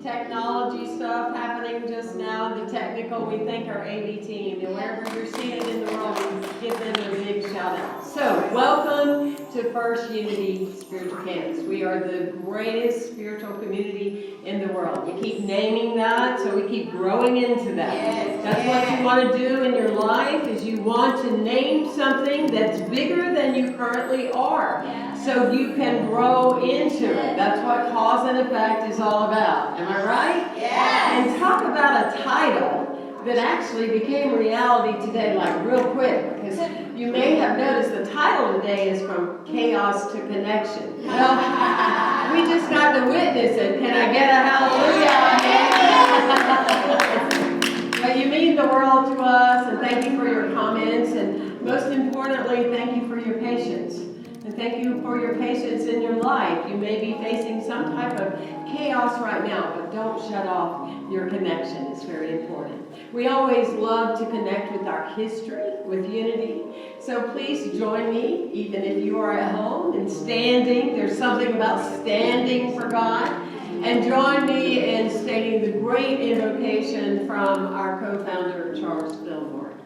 technology stuff happening just now, the technical, we thank our AV team, and wherever you're seeing it in the world, give them a big shout out. So, welcome to First Unity Spiritual Campus. We are the greatest spiritual community in the world. We keep naming that, so we keep growing into that. Yes. That's what you want to do in your life, is you want to name something that's bigger than you currently are. So you can grow into it. That's what cause and effect is all about. Am I right? Yes. And talk about a title that actually became reality today, like real quick. Because you may have noticed the title today is From Chaos to Connection. Well, we just got to witness it. Can I get a hallelujah? But you mean the world to us, and thank you for your comments. And most importantly, thank you for your patience. And thank you for your patience in your life. You may be facing some type of chaos right now, but don't shut off your connection. It's very important. We always love to connect with our history, with unity. So please join me, even if you are at home, in standing. There's something about standing for God. And join me in stating the great invocation from our co-founder, Charles Fillmore.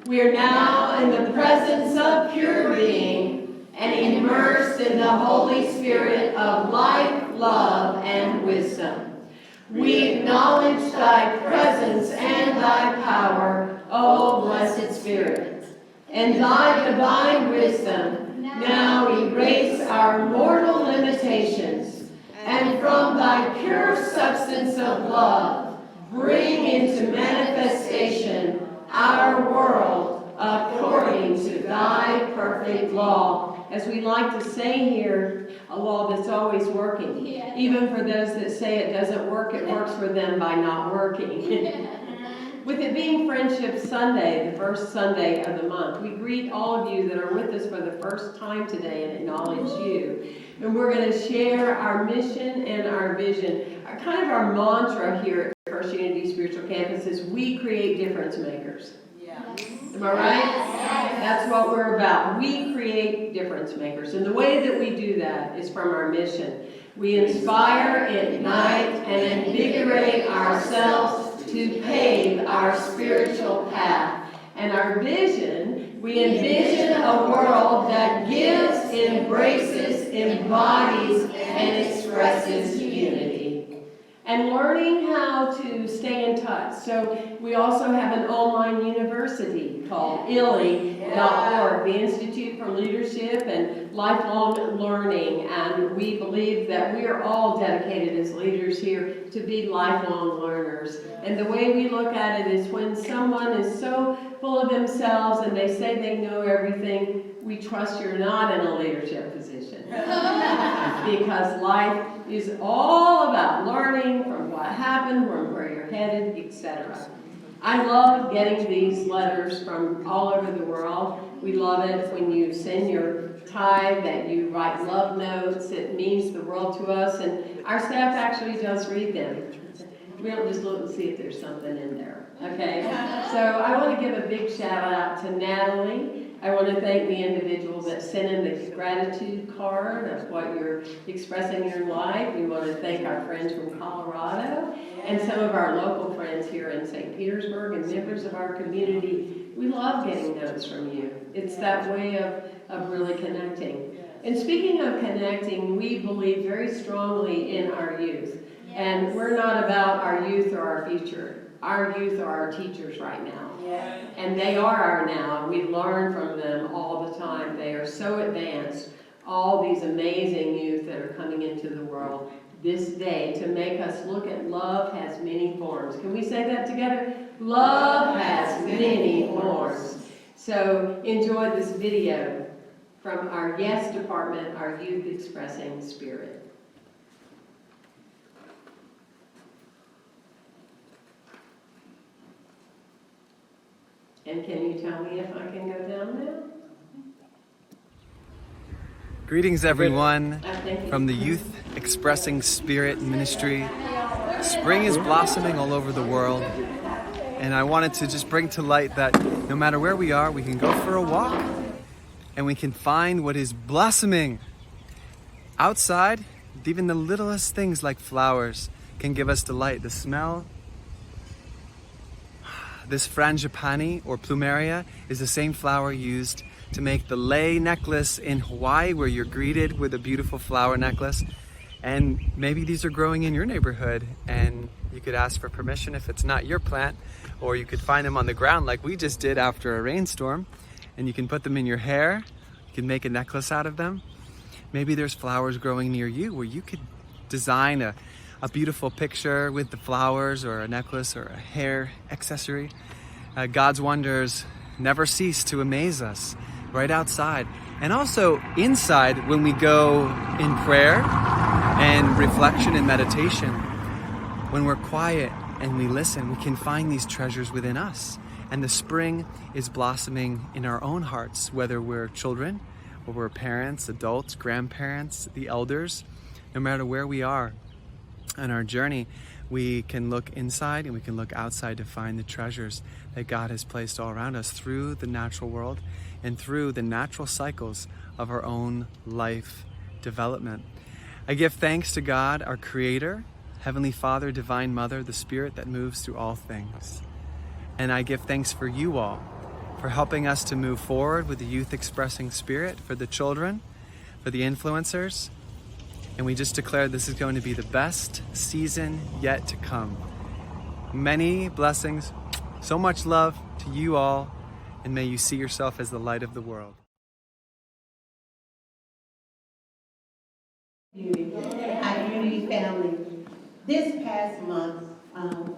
We are now in the presence of pure being, and immersed in the Holy Spirit of life, love, and wisdom. We acknowledge thy presence and thy power, O blessed Spirit. And thy divine wisdom now erase our mortal limitations, and from thy pure substance of love, bring into manifestation our world according to thy perfect law. As we like to say here, a law that's always working. Yeah. Even for those that say it doesn't work, it works for them by not working. With it being Friendship Sunday, the first Sunday of the month, we greet all of you that are with us for the first time today and acknowledge you. And we're going to share our mission and our vision. Kind of our mantra here at First Unity Spiritual Campus is we create difference makers. Am I right? Yes. That's what we're about. We create difference makers. And the way that we do that is from our mission. We inspire, ignite, and invigorate ourselves to pave our spiritual path. And our vision We envision a world that gives, embraces, embodies, and expresses unity. And learning how to stay in touch. So we also have an online university called ILLI.org, the Institute for Leadership and Lifelong Learning. And we believe that we are all dedicated as leaders here to be lifelong learners. And the way we look at it is when someone is so full of themselves and they say they know everything, we trust you're not in a leadership position. Because life is all about learning from what happened, from where you're headed, etc. I love getting these letters from all over the world. We love it when you send your tithe, that you write love notes. It means the world to us, and our staff actually does read them. We don't just look and see if there's something in there, okay? So I want to give a big shout out to Natalie. I want to thank the individual that sent in the gratitude card of what you're expressing in your life. We want to thank our friends from Colorado and some of our local friends here in St. Petersburg and members of our community. We love getting notes from you. It's that way of really connecting. And speaking of connecting, we believe very strongly in our youth. And we're not about our youth or our future. Our youth are our teachers right now. And they are our now, and we learn from them all the time. They are so advanced. All these amazing youth that are coming into the world this day to make us look at love has many forms. Can we say that together? Love has many forms. So enjoy this video from our Yes Department, our Youth Expressing Spirit. And can you tell me if I can go down now? Greetings, everyone, from the Youth Expressing Spirit Ministry. Spring is blossoming all over the world, and I wanted to just bring to light that no matter where we are, we can go for a walk, and we can find what is blossoming. Outside, even the littlest things like flowers can give us delight. The smell. This frangipani or plumeria is the same flower used to make the lei necklace in Hawaii, where you're greeted with a beautiful flower necklace. And maybe these are growing in your neighborhood, and you could ask for permission if it's not your plant, or you could find them on the ground like we just did after a rainstorm, and you can put them in your hair. You can make a necklace out of them. Maybe there's flowers growing near you where you could design a beautiful picture with the flowers, or a necklace, or a hair accessory. God's wonders never cease to amaze us, right outside. And also inside, when we go in prayer and reflection and meditation, when we're quiet and we listen, we can find these treasures within us. And the spring is blossoming in our own hearts, whether we're children, or we're parents, adults, grandparents, the elders. No matter where we are on our journey, we can look inside and we can look outside to find the treasures that God has placed all around us through the natural world and through the natural cycles of our own life development. I give thanks to God, our Creator, Heavenly Father, Divine Mother, the Spirit that moves through all things. And I give thanks for you all, for helping us to move forward with the Youth Expressing Spirit, for the children, for the influencers. And we just declare this is going to be the best season yet to come. Many blessings, so much love to you all, and may you see yourself as the light of the world. Our Unity family. This past month,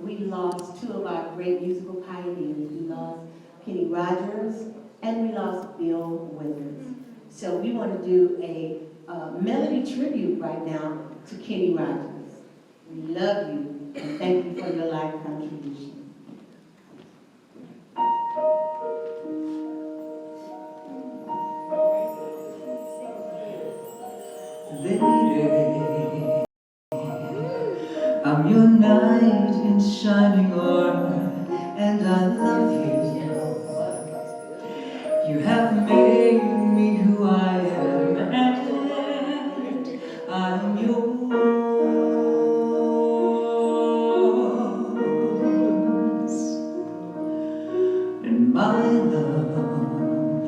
we lost two of our great musical pioneers. We lost Kenny Rogers and we lost Bill Withers. So we want to do a melody tribute right now to Kenny Rogers. We love you and thank you for your life contribution. Lady, I'm your knight in shining armor, and I love you. You have made me who I am, and I'm yours. And my love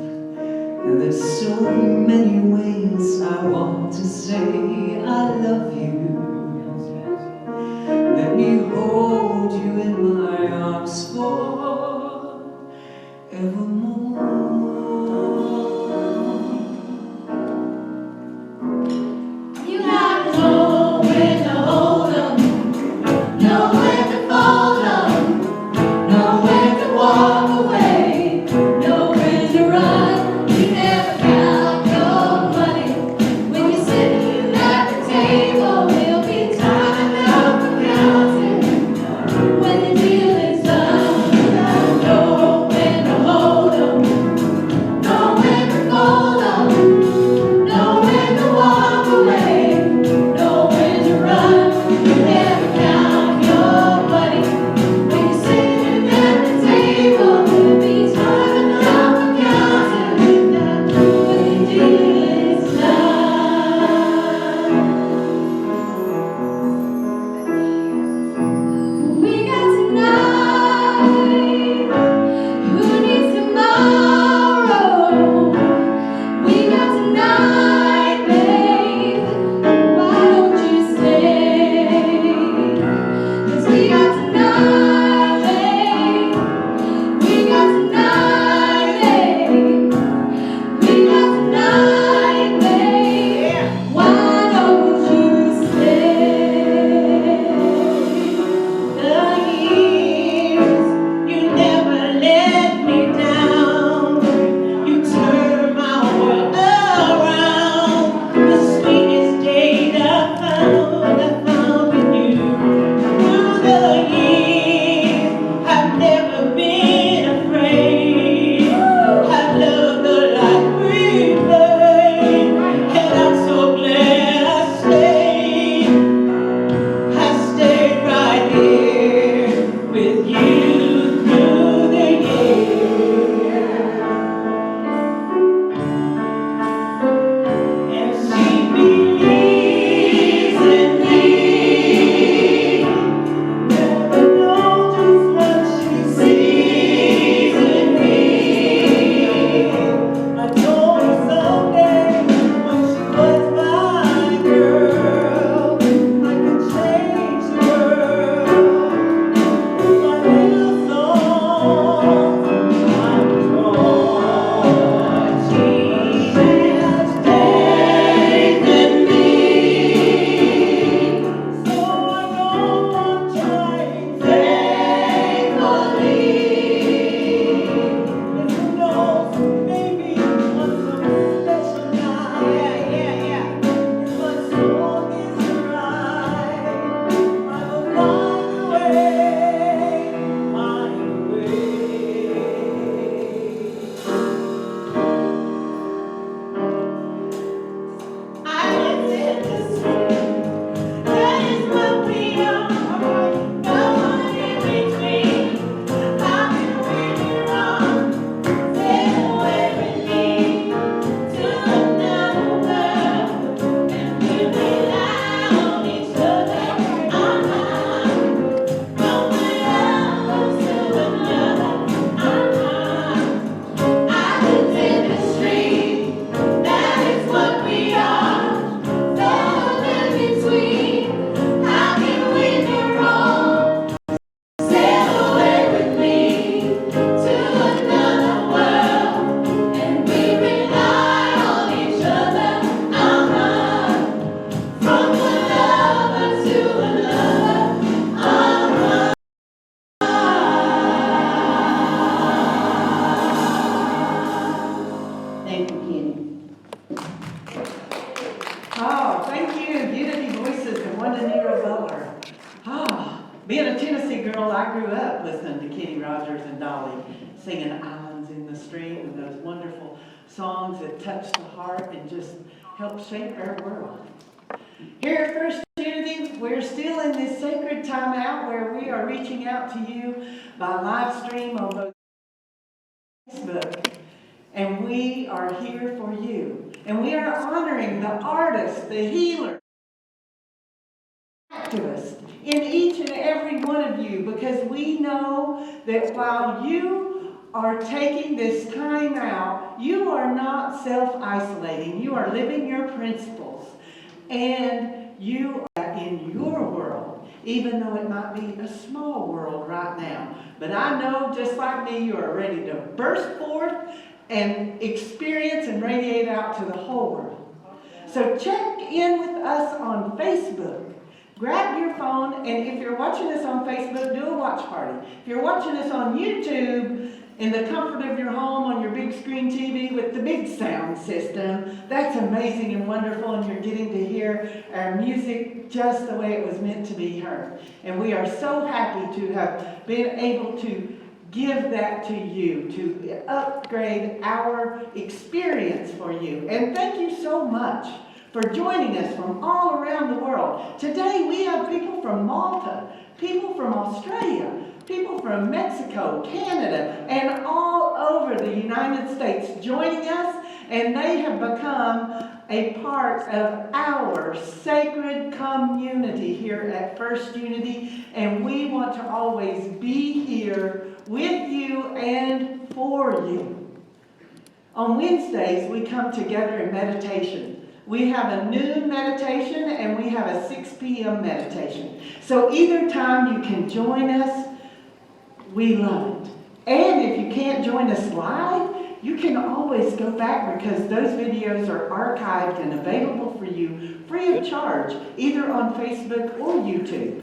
thank you. Unity Voices and One Nero Butler. Being a Tennessee girl, I grew up listening to Kenny Rogers and Dolly singing Islands in the Stream and those wonderful songs that touch the heart and just help shape our world. Here at First Unity, we're still in this sacred time out where we are reaching out to you by live stream on both Facebook. And we are here for you. And we are honoring the artists, the healers, activists in each and every one of you, because we know that while you are taking this time out, you are not self-isolating. You are living your principles. And you are in your world, even though it might be a small world right now. But I know, just like me, you are ready to burst forth and experience and radiate out to the whole world. So check in with us on Facebook. Grab your phone, and if you're watching us on Facebook, do a watch party. If you're watching us on YouTube, in the comfort of your home on your big screen TV with the big sound system, that's amazing and wonderful, and you're getting to hear our music just the way it was meant to be heard. And we are so happy to have been able to give that to you, to upgrade our experience for you. And thank you so much for joining us from all around the world. Today we have people from Malta, people from Australia, people from Mexico, Canada, and all over the United States joining us, and they have become a part of our sacred community here at First Unity, and we want to always be here with you and for you. On Wednesdays, we come together in meditation. We have a noon meditation and we have a 6 p.m. meditation. So either time you can join us, we love it. And if you can't join us live, you can always go back because those videos are archived and available for you free of charge, either on Facebook or YouTube.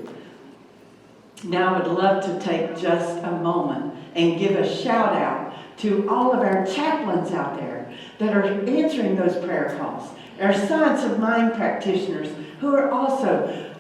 Now I would love to take just a moment and give a shout out to all of our chaplains out there that are answering those prayer calls, our science of mind practitioners who are also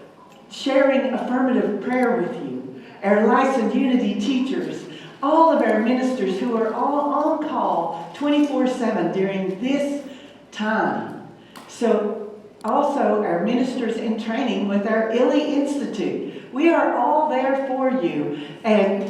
sharing affirmative prayer with you, our licensed Unity teachers, all of our ministers who are all on call 24/7 during this time. So also our ministers in training with our Illy Institute. We are all there for you, and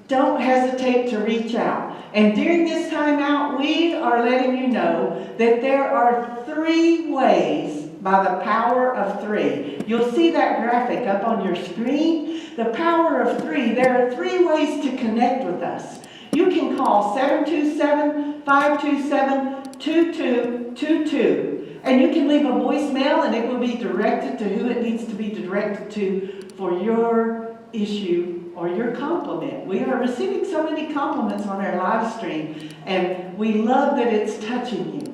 don't hesitate to reach out. And during this time out, we are letting you know that there are 3 ways by the power of 3. You'll see that graphic up on your screen. The power of 3. There are 3 ways to connect with us. You can call 727-527-2222. And you can leave a voicemail and it will be directed to who it needs to be directed to for your issue or your compliment. We are receiving so many compliments on our live stream, and we love that it's touching you.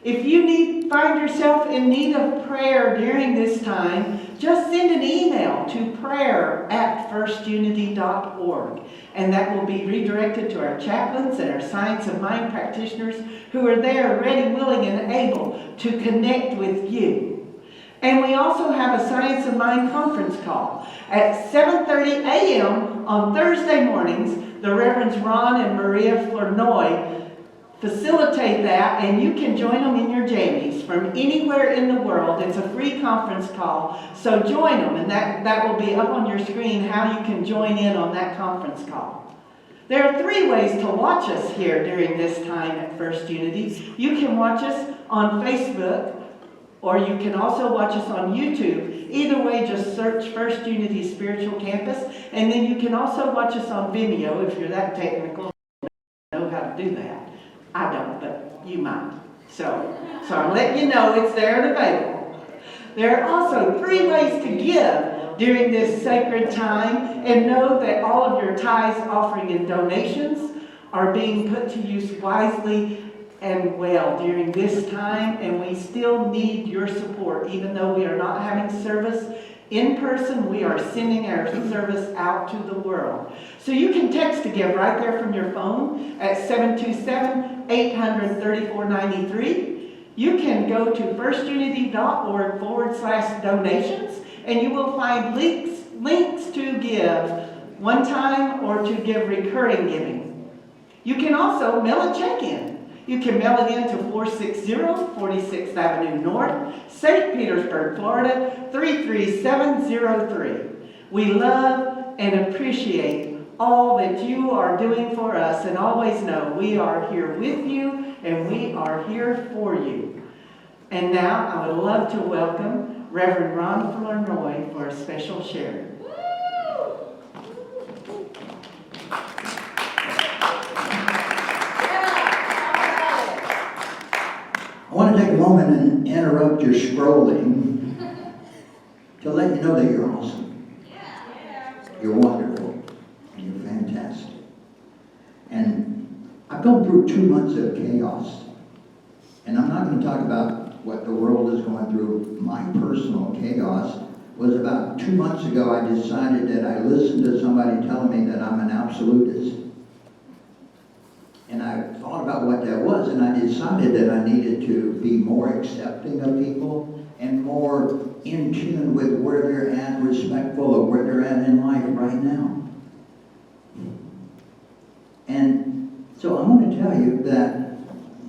If you find yourself in need of prayer during this time, just send an email to prayer@firstunity.org, and that will be redirected to our chaplains and our science of mind practitioners who are there ready, willing, and able to connect with you. And we also have a Science of Mind conference call at 7:30 a.m. on Thursday mornings. The Reverends Ron and Maria Flournoy facilitate that, and you can join them in your jammies from anywhere in the world. It's a free conference call, so join them, and that will be up on your screen how you can join in on that conference call. There are 3 ways to watch us here during this time at First Unity. You can watch us on Facebook, or you can also watch us on YouTube. Either way, just search First Unity Spiritual Campus, and then you can also watch us on Vimeo if you're that technical and know how to do that. I don't, but you might. So I'm letting you know it's there and available. There are also 3 ways to give during this sacred time, and know that all of your tithes, offering, and donations are being put to use wisely and well during this time, and we still need your support. Even though we are not having service in person, we are sending our service out to the world. So you can text to give right there from your phone at 727-800-3493. You can go to firstunity.org/donations, and you will find links to give one time or to give recurring giving. You can also mail a check in. You can mail it in to 460 46th Avenue North, St. Petersburg, Florida, 33703. We love and appreciate all that you are doing for us, and always know we are here with you and we are here for you. And now I would love to welcome Reverend Ron Flournoy for a special share. I want to take a moment and interrupt your scrolling to let you know that you're awesome. You're wonderful. And you're fantastic. And I've gone through 2 months of chaos. And I'm not going to talk about what the world is going through. My personal chaos was about 2 months ago. I decided that I listened to somebody telling me that I'm an absolutist. And I thought about what that was, and I decided that I needed to be more accepting of people and more in tune with where they're at, respectful of where they're at in life right now. And so I want to tell you that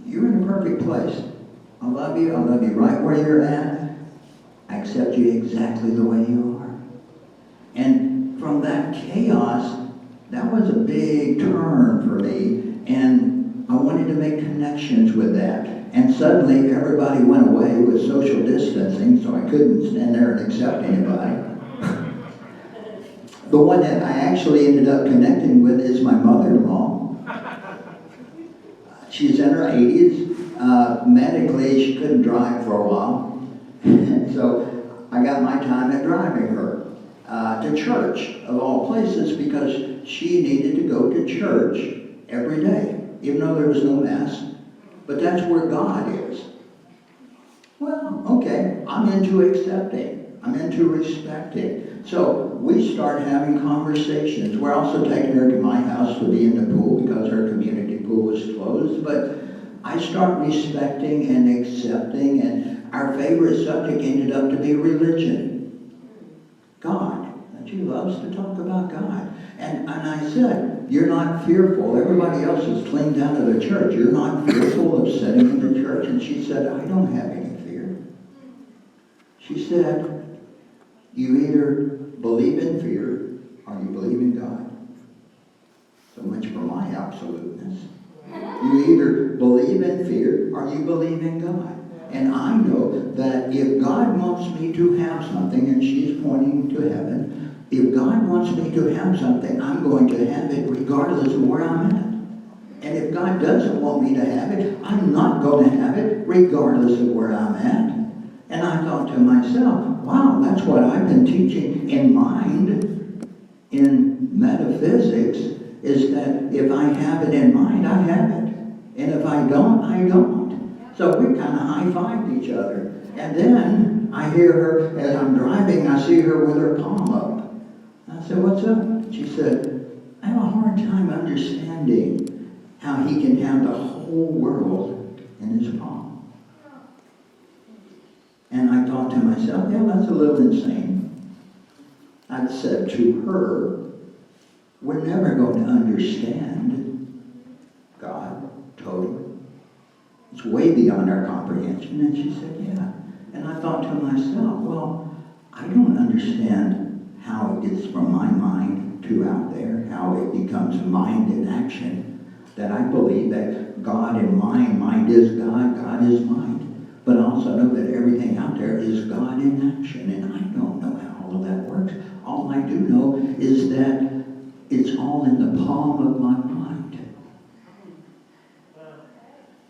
you're in a perfect place. I love you right where you're at. I accept you exactly the way you are. And from that chaos, that was a big turn for me. And I wanted to make connections with that. And suddenly everybody went away with social distancing, so I couldn't stand there and accept anybody. The one that I actually ended up connecting with is my mother-in-law. She's in her 80s. Medically, she couldn't drive for a while. So I got my time at driving her to church, of all places, because she needed to go to church every day, even though there was no mass. But that's where God is. Well, okay, I'm into accepting. I'm into respecting. So we start having conversations. We're also taking her to my house to be in the pool because her community pool was closed. But I start respecting and accepting, and our favorite subject ended up to be religion. God. And she loves to talk about God. And I said, you're not fearful. Everybody else is cleaned out of the church. You're not fearful of sitting in the church? And she said, I don't have any fear. She said, you either believe in fear or you believe in God. So much for my absoluteness. You either believe in fear or you believe in God. And I know that if God wants me to have something, and she's pointing to heaven, if God wants me to have something, I'm going to have it regardless of where I'm at. And if God doesn't want me to have it, I'm not going to have it regardless of where I'm at. And I thought to myself, wow, that's what I've been teaching in mind, in metaphysics, is that if I have it in mind, I have it. And if I don't, I don't. So we kind of high-fived each other. And then I hear her, as I'm driving, I see her with her palm up. I said, what's up? She said, I have a hard time understanding how he can have the whole world in his palm. And I thought to myself, yeah, that's a little insane. I said to her, we're never going to understand God totally. It's way beyond our comprehension. And she said, yeah. And I thought to myself, well, I don't understand how it gets from my mind to out there, how it becomes mind in action. That I believe that God in mind is God, God is mind. But I also know that everything out there is God in action, and I don't know how all of that works. All I do know is that it's all in the palm of my mind.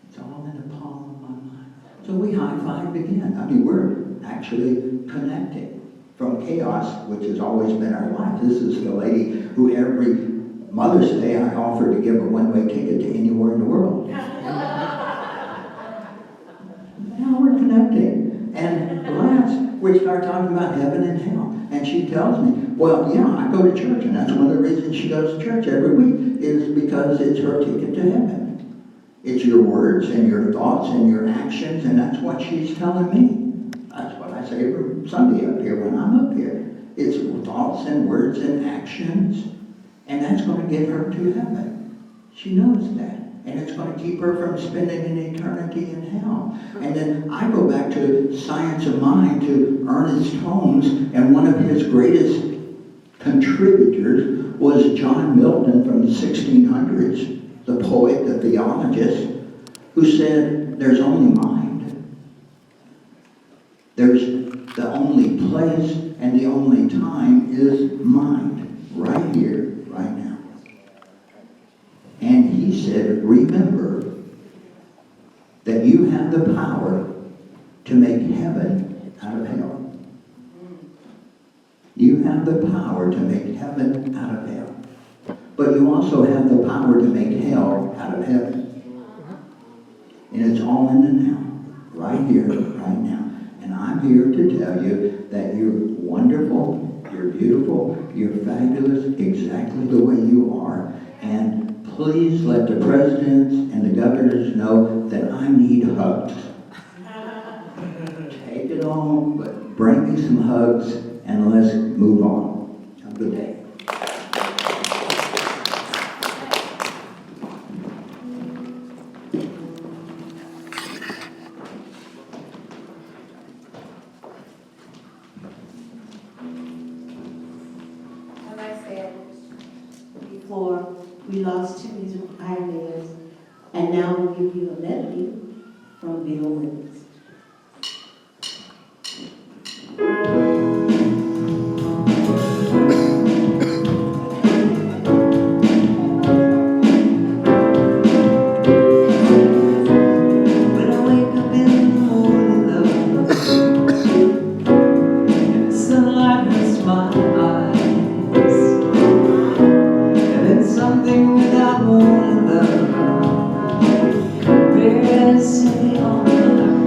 It's all in the palm of my mind. So we high-fived again. I mean, we're actually connecting from chaos, which has always been our life. This is the lady who every Mother's Day I offered to give a one-way ticket to anywhere in the world. Now we're connecting. And last, we start talking about heaven and hell. And she tells me, well, yeah, I go to church, and that's one of the reasons she goes to church every week, is because it's her ticket to heaven. It's your words and your thoughts and your actions, and that's what she's telling me. That's what I say every Sunday up here when I'm up here. It's thoughts and words and actions, and that's going to get her to heaven. She knows that. And it's going to keep her from spending an eternity in hell. And then I go back to Science of Mind, to Ernest Holmes, and one of his greatest contributors was John Milton from the 1600s, the poet, the theologist, who said, there's only mind. There's the only place and the only time is mind, right here, right now. And he said, remember that you have the power to make heaven out of hell. You have the power to make heaven out of hell. But you also have the power to make hell out of heaven. And it's all in the now, right here, right now. And I'm here to tell you that you're wonderful, you're beautiful, you're fabulous, exactly the way you are. And please let the presidents and the governors know that I need hugs. Take it on, but bring me some hugs and let's move on. Have a good day. As I said before, we lost two musical pioneers, and now we'll give you a melody from Bill Withers. When I wake up in the morning, love, and the sunlight hurts my eyes, and then something without warning, love, bears me on the line.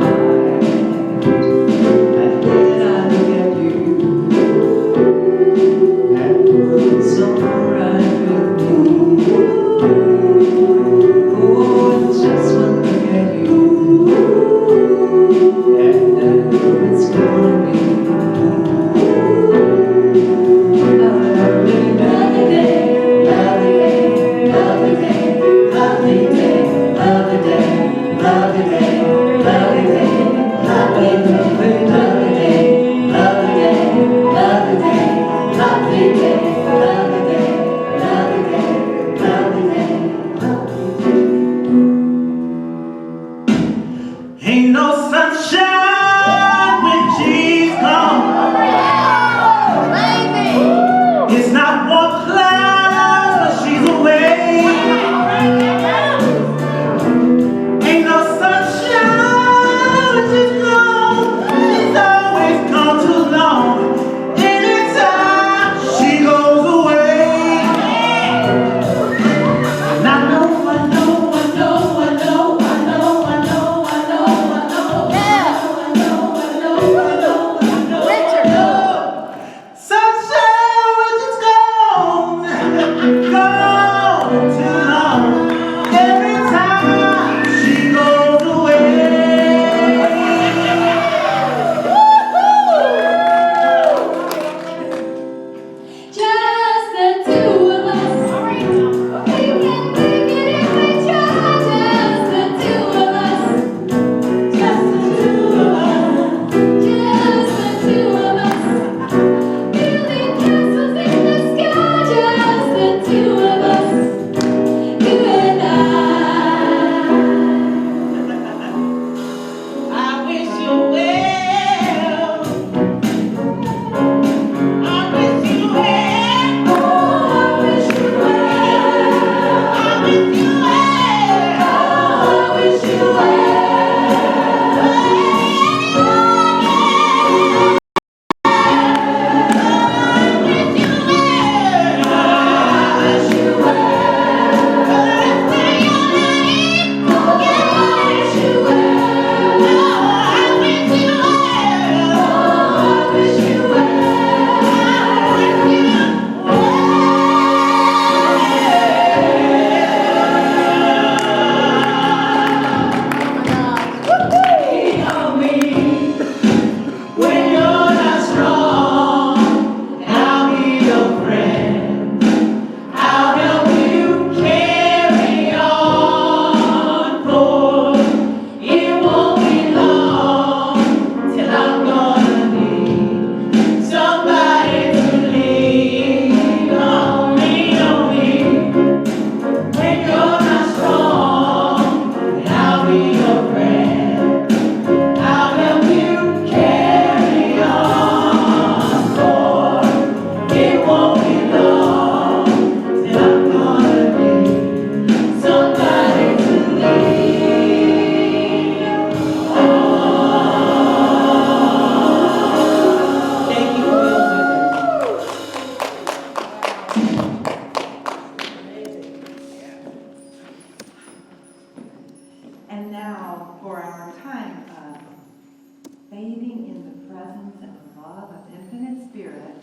presence and the love of infinite spirit,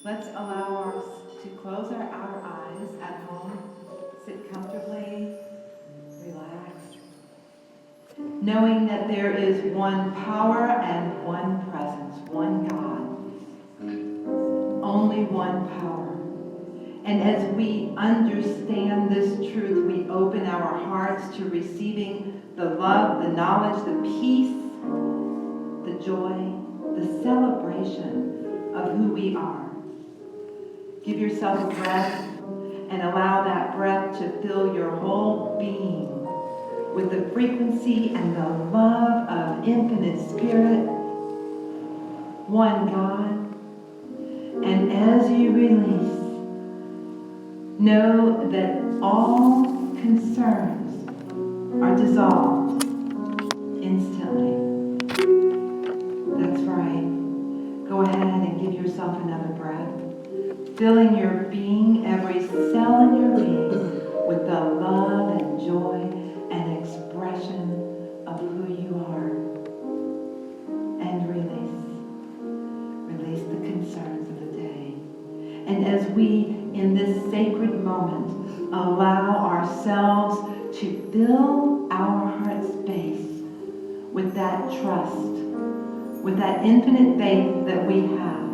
let's allow us to close our eyes at home, sit comfortably, relax, knowing that there is one power and one presence, one God, only one power. And as we understand this truth, we open our hearts to receiving the love, the knowledge, the peace, the joy, the celebration of who we are. Give yourself a breath and allow that breath to fill your whole being with the frequency and the love of infinite spirit, one God. And as you release, know that all concerns are dissolved instantly. That's right. Go ahead and give yourself another breath, filling your being, every cell in your being, with the love and joy and expression of who you are. And release. Release the concerns of the day. And as we, in this sacred moment, allow ourselves to fill our heart space with that trust, with that infinite faith that we have,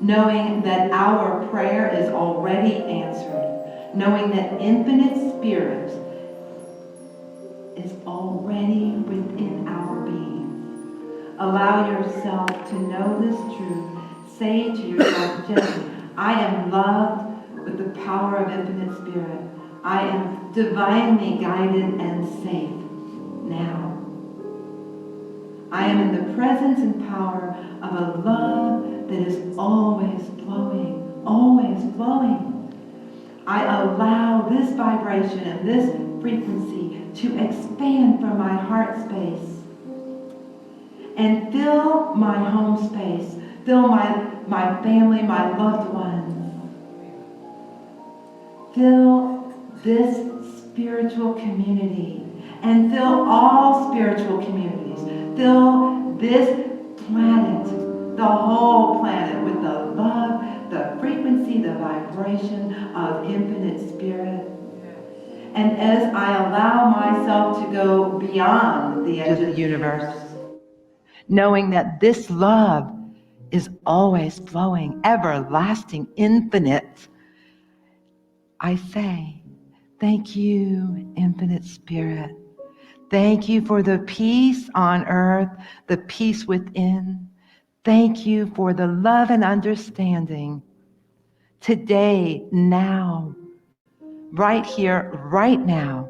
knowing that our prayer is already answered, knowing that infinite spirit is already within our being. Allow yourself to know this truth. Say to yourself gently, I am loved with the power of infinite spirit. I am divinely guided and safe now. I am in the presence and power of a love that is always flowing, always flowing. I allow this vibration and this frequency to expand from my heart space and fill my home space, fill my family, my loved ones. Fill this spiritual community and fill all spiritual communities. Fill this planet, the whole planet, with the love, the frequency, the vibration of infinite spirit. And as I allow myself to go beyond the edge of the universe, knowing that this love is always flowing, everlasting, infinite, I say, thank you, infinite spirit. Thank you for the peace on earth, the peace within. Thank you for the love and understanding today, now, right here, right now,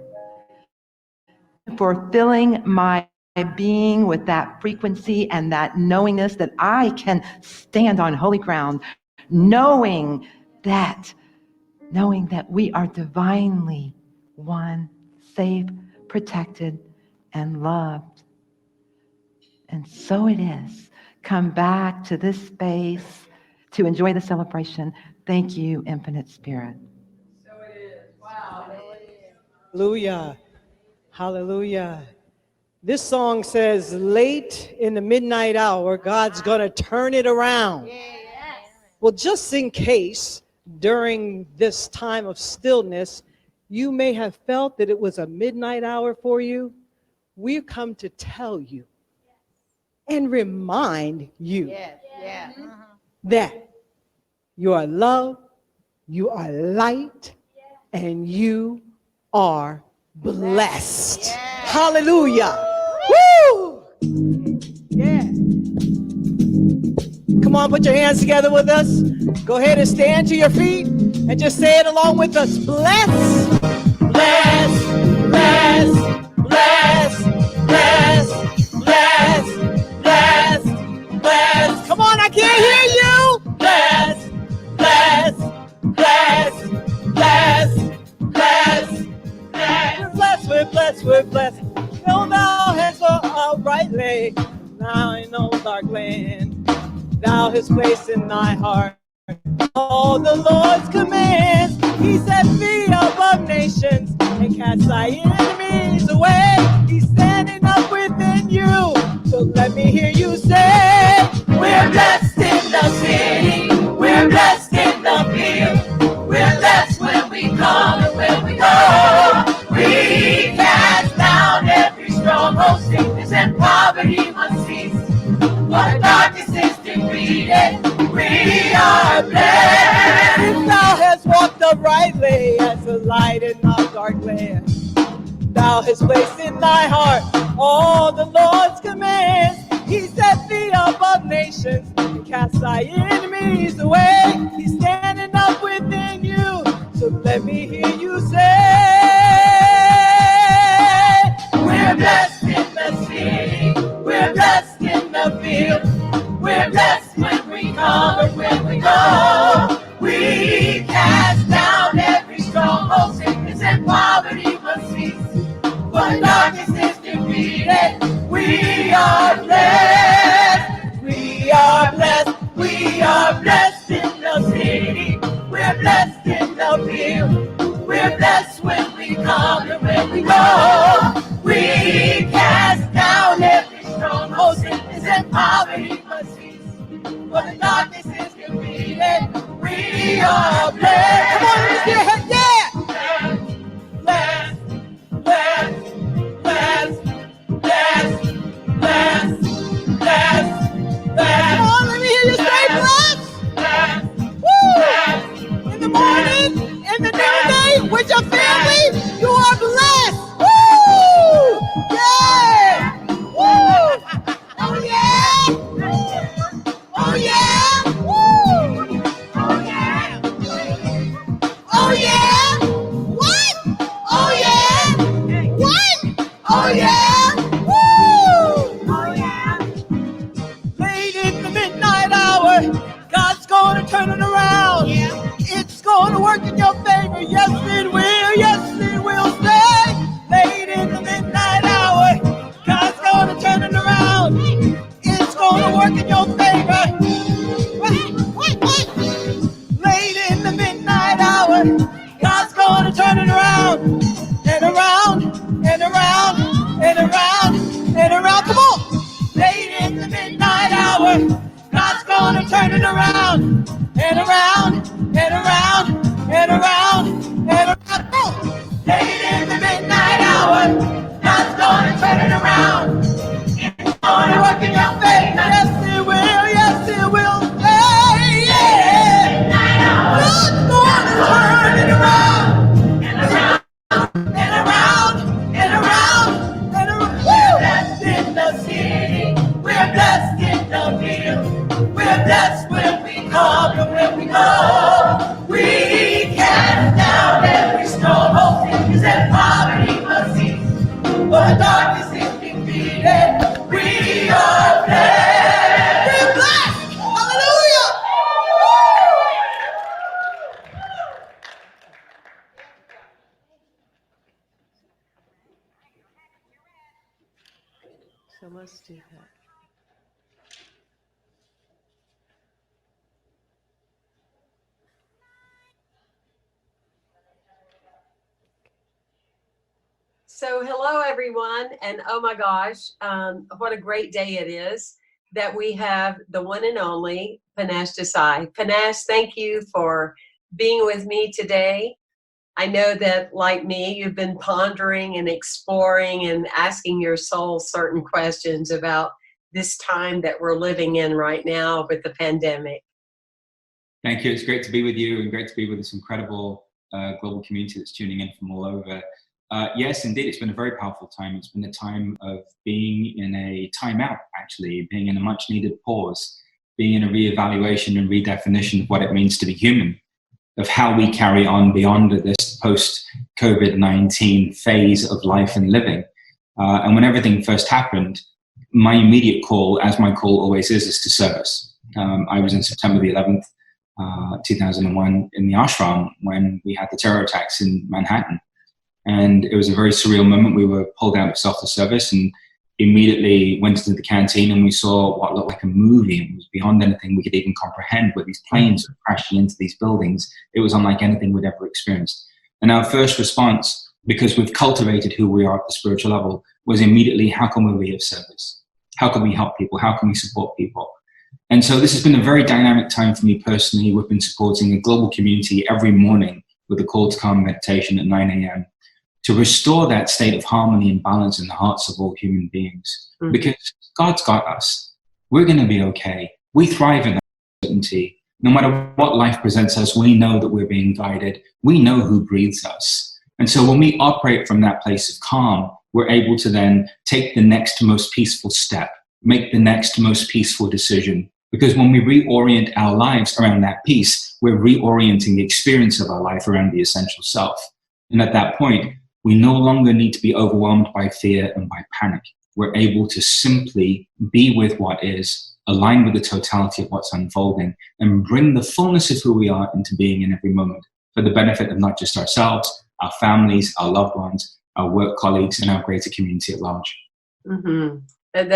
for filling my being with that frequency and that knowingness that I can stand on holy ground, knowing that we are divinely one, safe, protected, and loved. And so it is. Come back to this space to enjoy the celebration. Thank you, Infinite Spirit. So it is. Wow. Hallelujah. Hallelujah. This song says, late in the midnight hour, God's going to turn it around. Well, just in case, during this time of stillness, you may have felt that it was a midnight hour for you. We've come to tell you and remind you that you are loved, you are light, and you are blessed. Hallelujah. Woo! Yeah. Come on, put your hands together with us. Go ahead and stand to your feet and just say it along with us. Bless, bless, bless, bless, bless, bless, bless, bless. Come on, I can't hear you. Bless, bless, bless, bless, bless, bless. We're blessed, we're blessed. No thou hast uprightly, now in no dark land. Thou hast placed in thy heart all the Lord's commands. He set thee above nations and cast thy enemies away. He's standing up within you So let me hear you say, we're blessed in the city, we're blessed in the field, we're blessed when we come and when we go. We cast down every stronghold, sickness and poverty must cease. For darkness is defeated, we are blessed. If thou hast walked uprightly as a light in our dark land, thou hast placed in thy heart all the Lord's commands. He set thee above nations and cast thy enemies away. He's standing up within you, so let me hear you say, we're blessed in the city, we're blessed in the field, we're blessed when we come and when we go. We cast down every stronghold, sickness and poverty must cease. For darkness is defeated, we are blessed. We are blessed, we are blessed in the city, we're blessed in the field, we're blessed when we come and when we go. We cast down every stronghold, sickness and poverty must cease. For the darkness is defeated, we are blessed. Come on, let's hear it, yeah! Blessed, blessed, blessed, blessed, blessed, blessed, blessed. Come on, let me hear you say blessed. Woo! In the morning, in the noonday, with your family, you are blessed. Woo! Yeah! Woo! Oh yeah! Oh yeah! Woo! Oh yeah! Oh yeah! What? Oh yeah! What? Oh yeah! Woo! Oh yeah! Late in the midnight hour, God's gonna turn it around. Yeah. It's gonna work in your favor. Yes, it will. Yes, it will. Stay. Late in the midnight hour, God's gonna turn it around. It's gonna work in your favor. What? Late in the midnight hour, God's gonna turn it around. And around, and around, and around, and around. Come on! Late in the midnight hour, God's gonna turn it around. And around, and around, and around, and around. Come on! Late in the midnight hour, God's gonna turn it around. It's gonna work in your favor. Yes, it will. Yes, it will. Hey, yeah! God's gonna turn it around. And around. And around, and around, and around. We're blessed in the city, we're blessed in the field, we're blessed when we come and when we go. We cast down every stronghold, sickness and poverty must cease. For darkness is defeated, we are blessed. We're blessed. Hallelujah. So let's do that. So hello everyone, and oh my gosh, what a great day it is that we have the one and only Panache Desai. Panache, thank you for being with me today. I know that, like me, you've been pondering and exploring and asking your soul certain questions about this time that we're living in right now with the pandemic. Thank you. It's great to be with you and great to be with this incredible global community that's tuning in from all over. Yes, indeed, it's been a very powerful time. It's been a time of being in a timeout, actually, being in a much needed pause, being in a reevaluation and redefinition of what it means to be human, of how we carry on beyond this post-COVID-19 phase of life and living. And when everything first happened, my immediate call, as my call always is to service. I was in September the 11th, 2001 in the ashram when we had the terror attacks in Manhattan. And it was a very surreal moment. We were pulled out of self-service and immediately went into the canteen, and we saw what looked like a movie. It was beyond anything we could even comprehend, with these planes crashing into these buildings. It was unlike anything we'd ever experienced. And our first response, because we've cultivated who we are at the spiritual level, was immediately, how can we be of service? How can we help people? How can we support people? And so this has been a very dynamic time for me personally. We've been supporting a global community every morning with a call to calm meditation at 9 a.m. to restore that state of harmony and balance in the hearts of all human beings. Mm-hmm. Because God's got us. We're going to be okay. We thrive in that certainty. No matter what life presents us, we know that we're being guided. We know who breathes us. And so when we operate from that place of calm, we're able to then take the next most peaceful step, make the next most peaceful decision. Because when we reorient our lives around that peace, we're reorienting the experience of our life around the essential self. And at that point, we no longer need to be overwhelmed by fear and by panic. We're able to simply be with what is, align with the totality of what's unfolding, and bring the fullness of who we are into being in every moment for the benefit of not just ourselves, our families, our loved ones, our work colleagues, and our greater community at large. Mm-hmm. And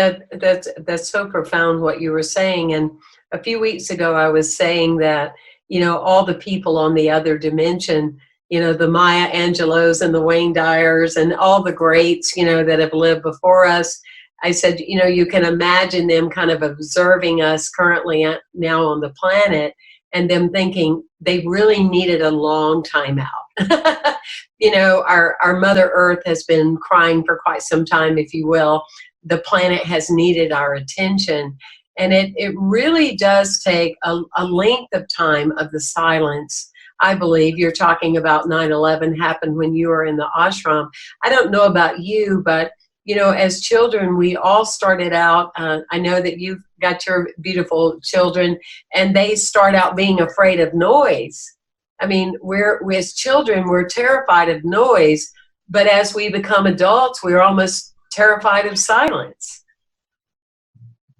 that's so profound what you were saying. And a few weeks ago, I was saying that, all the people on the other dimension, the Maya Angelos and the Wayne Dyers and all the greats, that have lived before us. I said, you can imagine them kind of observing us currently now on the planet and them thinking they really needed a long time out. Our Mother Earth has been crying for quite some time, if you will. The planet has needed our attention. And it really does take a length of time of the silence. I believe you're talking about 9/11 happened when you were in the ashram. I don't know about you, but, as children, we all started out, I know that you've got your beautiful children, and they start out being afraid of noise. I mean, as children, we're terrified of noise, but as we become adults, we're almost terrified of silence.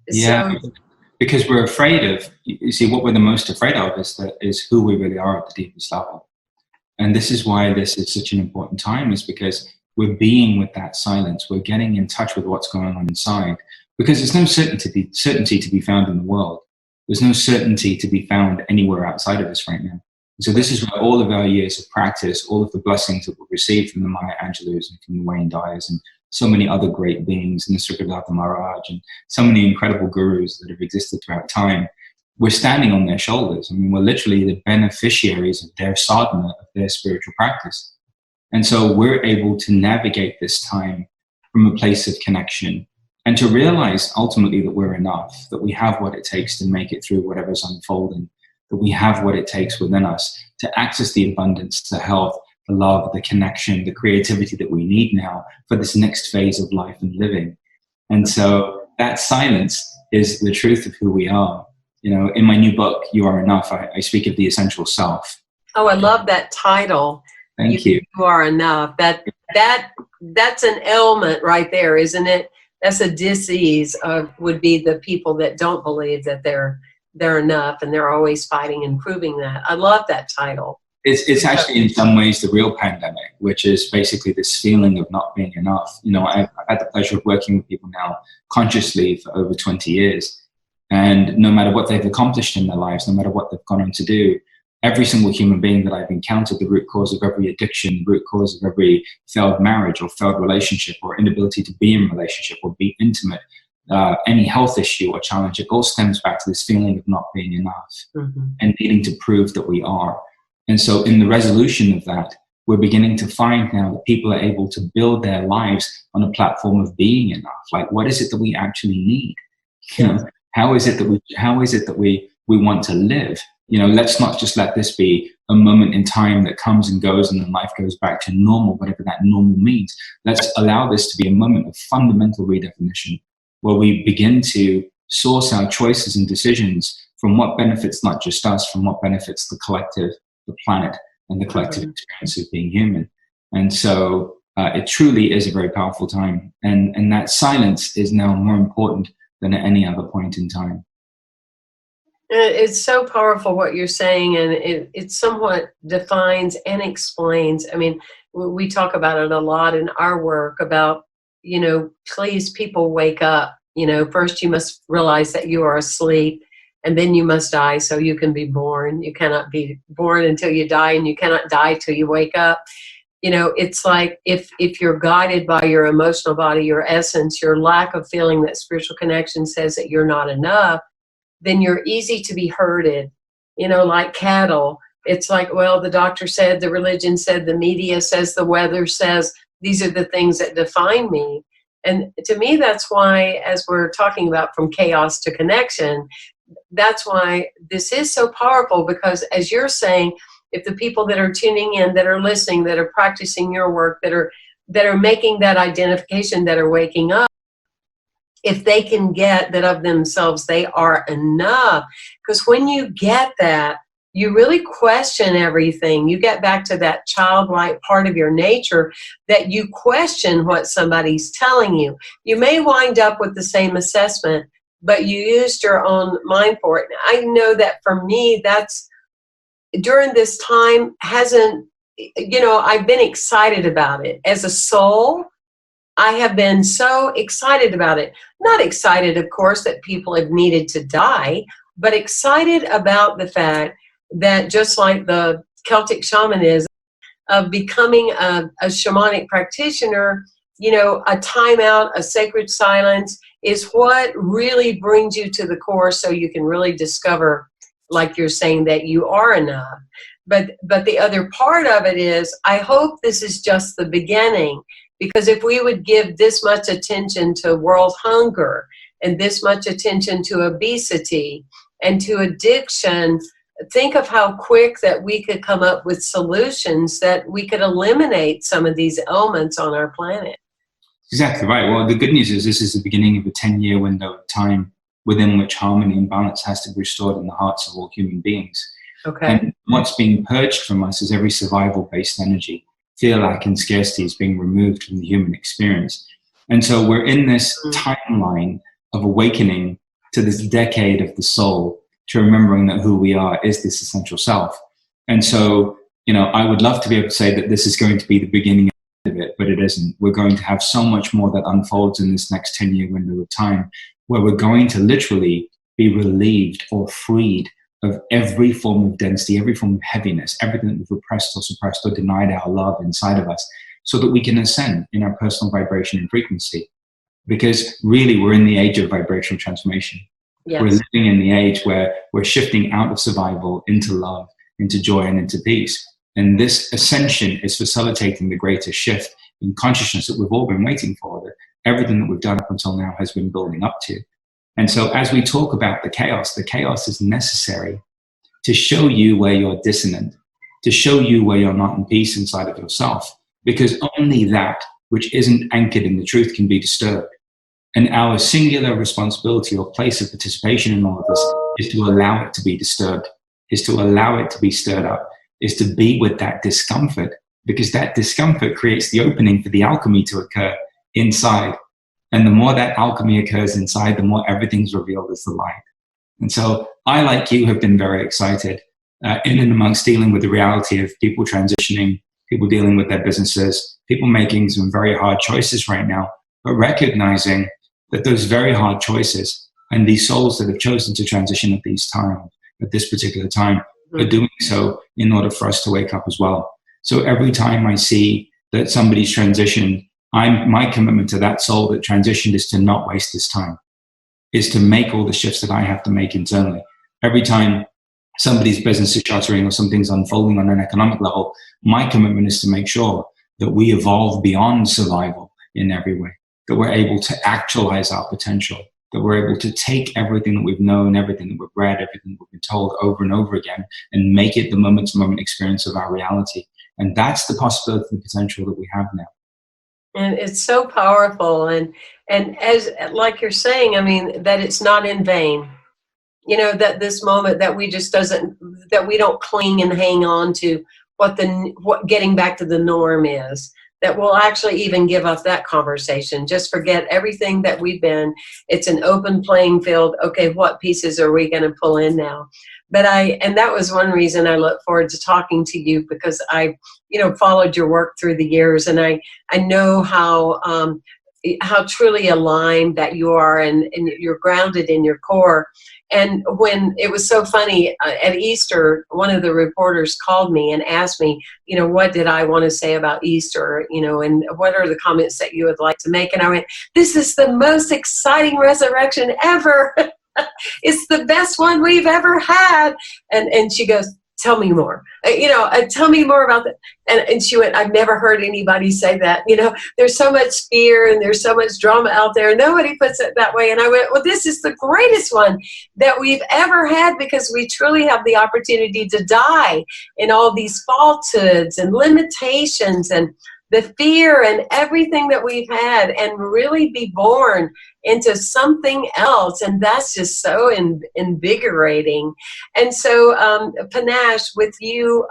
Yeah, so, because we're afraid of, you see, what we're the most afraid of is who we really are at the deepest level. And this is why this is such an important time, is because we're being with that silence. We're getting in touch with what's going on inside, because there's no certainty to be found in the world. There's no certainty to be found anywhere outside of us right now. So this is where all of our years of practice, all of the blessings that we've received from the Maya Angelus and from the Wayne Dyers and so many other great beings, and the Srikadata Maharaj, and so many incredible gurus that have existed throughout time, we're standing on their shoulders. I mean, we're literally the beneficiaries of their sadhana, of their spiritual practice. And so we're able to navigate this time from a place of connection and to realize ultimately that we're enough, that we have what it takes to make it through whatever's unfolding, that we have what it takes within us to access the abundance, the health, the love, the connection, the creativity that we need now for this next phase of life and living. And so that silence is the truth of who we are. In my new book, You Are Enough, I speak of the essential self. Oh, I love that title. Thank you. You are enough. That's an ailment right there, isn't it? That's a disease would be the people that don't believe that they're enough, and they're always fighting and proving that. I love that title. It's actually in some ways the real pandemic, which is basically this feeling of not being enough. I've had the pleasure of working with people now consciously for over 20 years. And no matter what they've accomplished in their lives, no matter what they've gone on to do, every single human being that I've encountered, the root cause of every addiction, the root cause of every failed marriage or failed relationship or inability to be in relationship or be intimate, any health issue or challenge, it all stems back to this feeling of not being enough and needing to prove that we are. And so in the resolution of that, we're beginning to find now that people are able to build their lives on a platform of being enough. Like, what is it that we actually need? How is it that we want to live? Let's not just let this be a moment in time that comes and goes and then life goes back to normal, whatever that normal means. Let's allow this to be a moment of fundamental redefinition, where we begin to source our choices and decisions from what benefits not just us, from what benefits the collective, the planet, and the collective experience of being human. And so it truly is a very powerful time. And that silence is now more important than at any other point in time. It's so powerful what you're saying, and it somewhat defines and explains. I mean, we talk about it a lot in our work about, please people wake up. First you must realize that you are asleep, and then you must die so you can be born. You cannot be born until you die, and you cannot die till you wake up. it's like if you're guided by your emotional body, your essence, your lack of feeling that spiritual connection says that you're not enough, then you're easy to be herded, like cattle. It's like, well, the doctor said, the religion said, the media says, the weather says, these are the things that define me. And to me, that's why, as we're talking about from chaos to connection, that's why this is so powerful, because as you're saying, if the people that are tuning in, that are listening, that are practicing your work, that are making that identification, that are waking up, if they can get that of themselves, they are enough. Because when you get that, you really question everything. You get back to that childlike part of your nature that you question what somebody's telling you. You may wind up with the same assessment, but you used your own mind for it. I know that for me, that's during this time hasn't, I've been excited about it. As a soul, I have been so excited about it. Not excited, of course, that people have needed to die, but excited about the fact that just like the Celtic shamanism of becoming a shamanic practitioner, a timeout, a sacred silence is what really brings you to the core, so you can really discover, like you're saying, that you are enough. But the other part of it is, I hope this is just the beginning, because if we would give this much attention to world hunger and this much attention to obesity and to addiction, think of how quick that we could come up with solutions that we could eliminate some of these ailments on our planet. Exactly right. Well, the good news is this is the beginning of a 10-year window of time within which harmony and balance has to be restored in the hearts of all human beings. Okay. And what's being purged from us is every survival-based energy. Fear, lack, and scarcity is being removed from the human experience. And so we're in this timeline of awakening to this decade of the soul, to remembering that who we are is this essential self. And so, I would love to be able to say that this is going to be the beginning of it, but it isn't. We're going to have so much more that unfolds in this next 10-year window of time, where we're going to literally be relieved or freed of every form of density, every form of heaviness, everything that we've repressed or suppressed or denied our love inside of us, so that we can ascend in our personal vibration and frequency. Because really, we're in the age of vibrational transformation. Yes. We're living in the age where we're shifting out of survival into love, into joy, and into peace. And this ascension is facilitating the greatest shift in consciousness that we've all been waiting for, that everything that we've done up until now has been building up to. And so as we talk about the chaos is necessary to show you where you're dissonant, to show you where you're not in peace inside of yourself, because only that which isn't anchored in the truth can be disturbed. And our singular responsibility or place of participation in all of this is to allow it to be disturbed, is to allow it to be stirred up, is to be with that discomfort, because that discomfort creates the opening for the alchemy to occur inside. And the more that alchemy occurs inside, the more everything's revealed as the light. And so I, like you, have been very excited in and amongst dealing with the reality of people transitioning, people dealing with their businesses, people making some very hard choices right now, but recognizing that those very hard choices and these souls that have chosen to transition at this particular time, are doing so in order for us to wake up as well. So every time I see that somebody's transitioned, my commitment to that soul that transitioned is to not waste this time, is to make all the shifts that I have to make internally. Every time somebody's business is shuttering or something's unfolding on an economic level, my commitment is to make sure that we evolve beyond survival in every way, that we're able to actualize our potential, that we're able to take everything that we've known, everything that we've read, everything that we've been told over and over again, and make it the moment-to-moment experience of our reality. And that's the possibility, the potential that we have now. And it's so powerful. And as like you're saying, I mean, that it's not in vain. That this moment that we just that we don't cling and hang on to what getting back to the norm is, that we'll actually even give up that conversation. Just forget everything that we've been. It's an open playing field. Okay, what pieces are we going to pull in now? And that was one reason I look forward to talking to you, because I, followed your work through the years, and I know how, how truly aligned that you are, and you're grounded in your core. And when it was so funny, at Easter, one of the reporters called me and asked me, what did I want to say about Easter, and what are the comments that you would like to make? And I went, this is the most exciting resurrection ever. It's the best one we've ever had. And she goes, tell me more, tell me more about that. And she went, I've never heard anybody say that. There's so much fear and there's so much drama out there. Nobody puts it that way. And I went, well, this is the greatest one that we've ever had, because we truly have the opportunity to die in all these falsehoods and limitations and the fear and everything that we've had, and really be born into something else. And that's just so invigorating. And so, Panache, with you,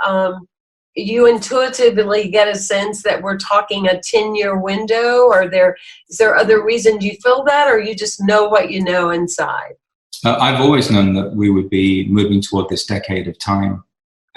you intuitively get a sense that we're talking a 10-year window, or is there other reasons you feel that, or you just know what you know inside? I've always known that we would be moving toward this decade of time.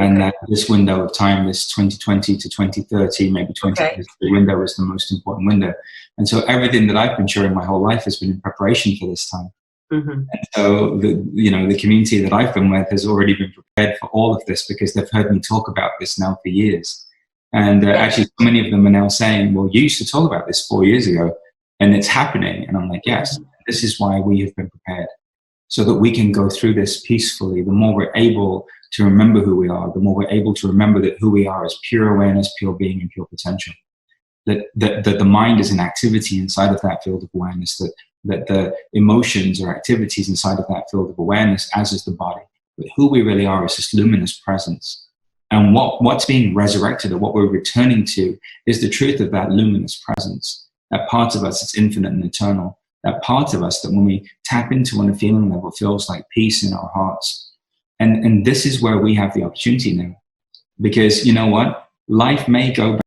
And that this window of time, this 2020 to 2030, maybe 2050 window, is the most important window. And so everything that I've been sharing my whole life has been in preparation for this time. Mm-hmm. And so the community that I've been with has already been prepared for all of this, because they've heard me talk about this now for years. And actually, so many of them are now saying, well, you used to talk about this 4 years ago, and it's happening. And I'm like, yes, this is why we have been prepared, so that we can go through this peacefully. The more we're able to remember who we are, the more we're able to remember that who we are is pure awareness, pure being, and pure potential. That the mind is an activity inside of that field of awareness, that the emotions are activities inside of that field of awareness, as is the body. But who we really are is this luminous presence. And what's being resurrected, or what we're returning to, is the truth of that luminous presence. That part of us that's infinite and eternal. That part of us that when we tap into on a feeling level feels like peace in our hearts. And this is where we have the opportunity now. Because you know what? Life may go back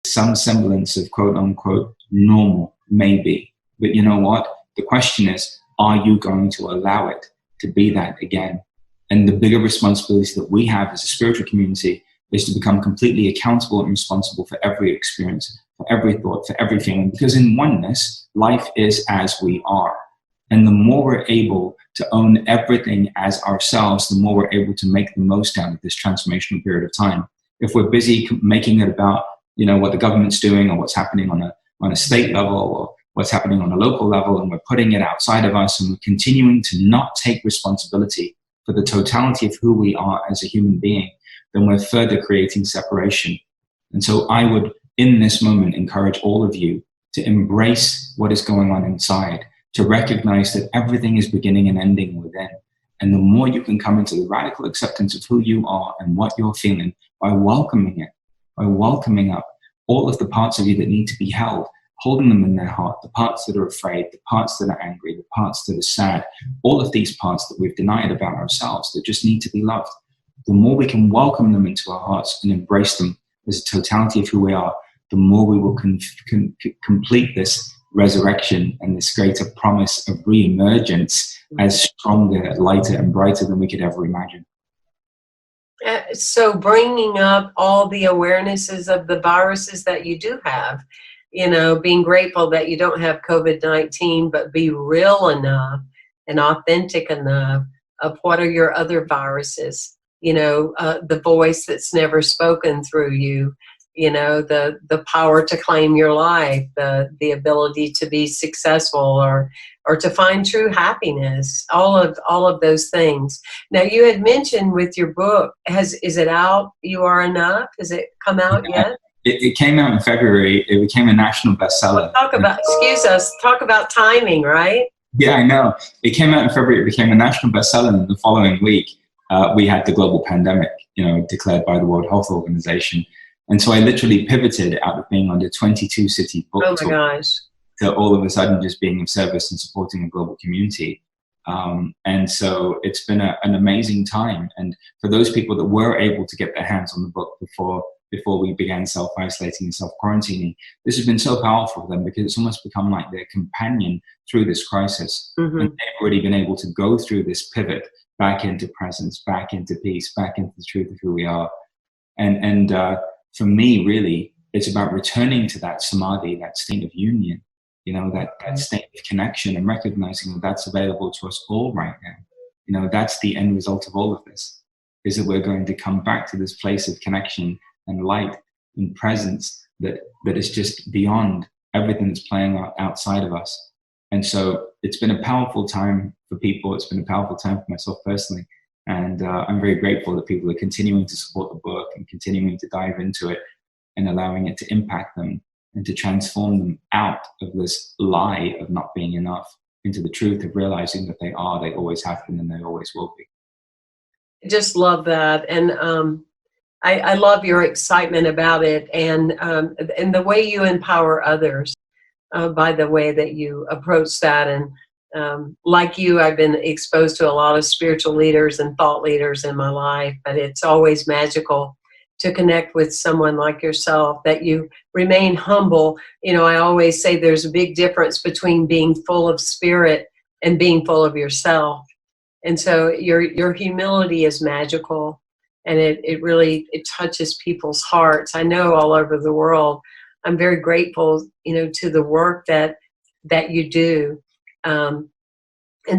to some semblance of quote unquote normal, maybe. But you know what? The question is, are you going to allow it to be that again? And the bigger responsibility that we have as a spiritual community is to become completely accountable and responsible for every experience, for every thought, for every feeling. Because in oneness, life is as we are. And the more we're able to own everything as ourselves, the more we're able to make the most out of this transformational period of time. If we're busy making it about, what the government's doing, or what's happening on a state level, or what's happening on a local level, and we're putting it outside of us, and we're continuing to not take responsibility for the totality of who we are as a human being, then we're further creating separation. And so I would, in this moment, encourage all of you to embrace what is going on inside, to recognize that everything is beginning and ending within. And the more you can come into the radical acceptance of who you are and what you're feeling, by welcoming it, by welcoming up all of the parts of you that need to be held, holding them in their heart, the parts that are afraid, the parts that are angry, the parts that are sad, all of these parts that we've denied about ourselves that just need to be loved. The more we can welcome them into our hearts and embrace them as a totality of who we are, the more we will complete this resurrection and this greater promise of re-emergence as stronger, lighter, and brighter than we could ever imagine. So bringing up all the awarenesses of the viruses that you do have, being grateful that you don't have COVID-19, but be real enough and authentic enough of what are your other viruses, the voice that's never spoken through you, the power to claim your life, the ability to be successful or to find true happiness, all of those things. Now, you had mentioned with your book, is it out, You Are Enough? Has it come out yet? It came out in February. It became a national bestseller. Well, talk about timing, right? Yeah, I know. It came out in February. It became a national bestseller, and the following week, we had the global pandemic, declared by the World Health Organization. And so I literally pivoted out of being on the 22-city book tour to all of a sudden just being of service and supporting a global community. And so it's been an amazing time. And for those people that were able to get their hands on the book before we began self-isolating and self-quarantining, this has been so powerful for them, because it's almost become like their companion through this crisis. Mm-hmm. And they've already been able to go through this pivot back into presence, back into peace, back into the truth of who we are. And for me, really, it's about returning to that samadhi, that state of union, that state of connection, and recognizing that that's available to us all right now. That's the end result of all of this, is that we're going to come back to this place of connection and light and presence that is just beyond everything that's playing out outside of us. And so it's been a powerful time for people. It's been a powerful time for myself personally. And I'm very grateful that people are continuing to support the book and continuing to dive into it and allowing it to impact them and to transform them out of this lie of not being enough into the truth of realizing that they always have been, and they always will be. I just love that. And I love your excitement about it, and the way you empower others by the way that you approach that. And like you, I've been exposed to a lot of spiritual leaders and thought leaders in my life, but it's always magical to connect with someone like yourself, that you remain humble. I always say there's a big difference between being full of spirit and being full of yourself. And so your humility is magical, and it really touches people's hearts. I know all over the world. I'm very grateful, to the work that you do. And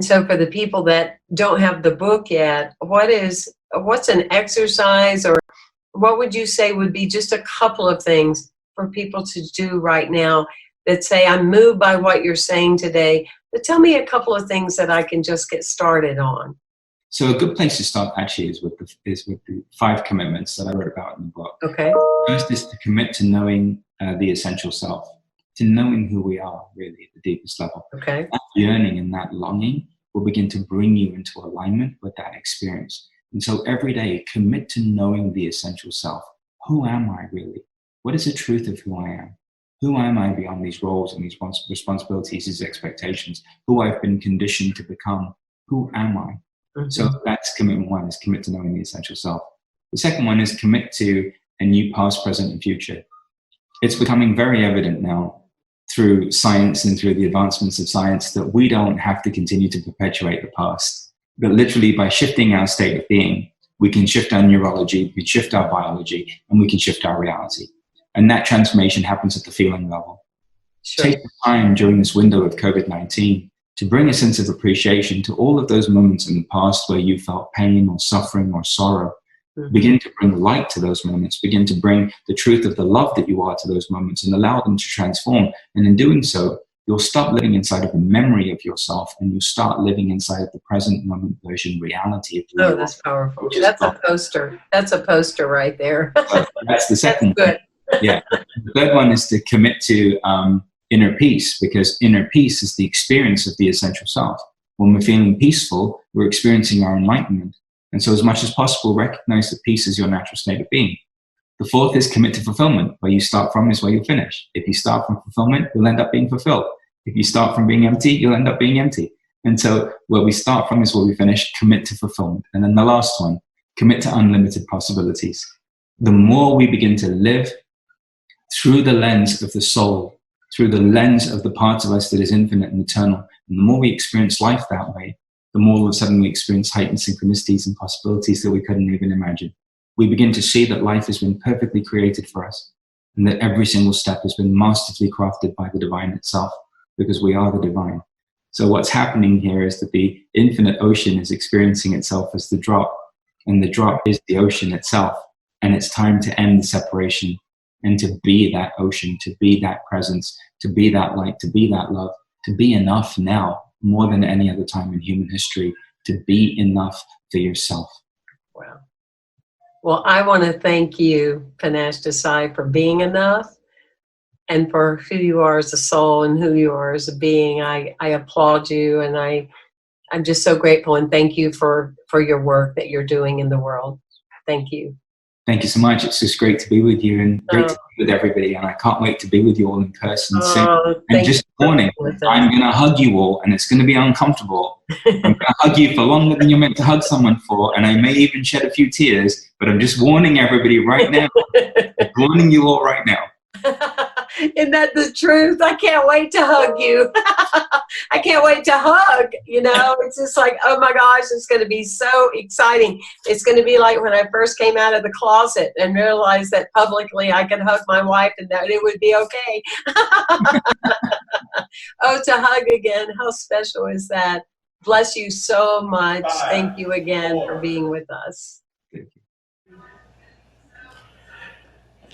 so for the people that don't have the book yet, what's an exercise, or what would you say would be just a couple of things for people to do right now that say, I'm moved by what you're saying today, but tell me a couple of things that I can just get started on? So a good place to start actually is with the 5 commitments that I wrote about in the book. Okay. First is to commit to knowing the essential self, to knowing who we are really at the deepest level. Okay. That yearning and that longing will begin to bring you into alignment with that experience. And so every day, commit to knowing the essential self. Who am I really? What is the truth of who I am? Who am I beyond these roles and these responsibilities, these expectations? Who I've been conditioned to become? Who am I? Mm-hmm. So that's commitment 1, is commit to knowing the essential self. The second one is commit to a new past, present, and future. It's becoming very evident now through science and through the advancements of science that we don't have to continue to perpetuate the past. But literally by shifting our state of being, we can shift our neurology, we can shift our biology, and we can shift our reality. And that transformation happens at the feeling level. Sure. Take the time during this window of COVID-19 to bring a sense of appreciation to all of those moments in the past where you felt pain or suffering or sorrow. Mm-hmm. Begin to bring light to those moments, begin to bring the truth of the love that you are to those moments, and allow them to transform. And in doing so, you'll stop living inside of the memory of yourself, and you'll start living inside of the present moment version reality of you. Oh, that's powerful. That's a poster. That's a poster right there. So that's the second one. Good. Yeah. The third one is to commit to inner peace, because inner peace is the experience of the essential self. When we're feeling peaceful, we're experiencing our enlightenment. And so as much as possible, recognize that peace is your natural state of being. The fourth is commit to fulfillment. Where you start from is where you'll finish. If you start from fulfillment, you'll end up being fulfilled. If you start from being empty, you'll end up being empty. And so where we start from is where we finish. Commit to fulfillment. And then the last one, commit to unlimited possibilities. The more we begin to live through the lens of the soul, through the lens of the part of us that is infinite and eternal, and the more we experience life that way, the more all of a sudden we experience heightened synchronicities and possibilities that we couldn't even imagine. We begin to see that life has been perfectly created for us, and that every single step has been masterfully crafted by the divine itself, because we are the divine. So what's happening here is that the infinite ocean is experiencing itself as the drop, and the drop is the ocean itself. And it's time to end the separation and to be that ocean, to be that presence, to be that light, to be that love, to be enough now, more than any other time in human history, to be enough for yourself. Wow. Well, I want to thank you, Panache Desai, for being enough, and for who you are as a soul and who you are as a being. I applaud you, and I'm just so grateful, and thank you for your work that you're doing in the world. Thank you. Thank you so much. It's just great to be with you, and great to be with everybody. And I can't wait to be with you all in person soon. And just warning, I'm going to hug you all, and it's going to be uncomfortable. I'm going to hug you for longer than you're meant to hug someone for, and I may even shed a few tears, but I'm just warning everybody right now. I'm warning you all right now. Isn't that the truth? I can't wait to hug you. I can't wait to hug. It's just like, oh my gosh, it's going to be so exciting. It's going to be like when I first came out of the closet and realized that publicly I could hug my wife and that it would be okay. Oh, to hug again. How special is that? Bless you so much. Thank you again for being with us.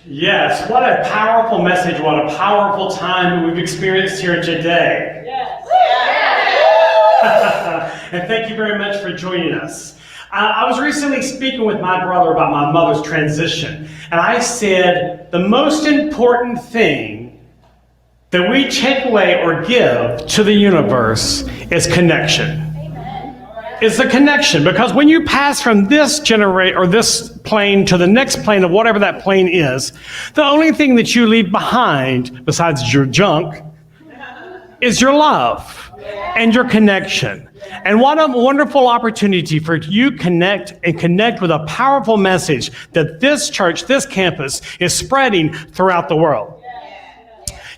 Yes, what a powerful message, what a powerful time we've experienced here today. Yes. And thank you very much for joining us. I was recently speaking with my brother about my mother's transition, and I said the most important thing that we take away or give to the universe is connection. Is the connection, because when you pass from this this plane to the next plane of whatever that plane is, the only thing that you leave behind besides your junk is your love and your connection. And what a wonderful opportunity for you connect with a powerful message that this church, this campus is spreading throughout the world.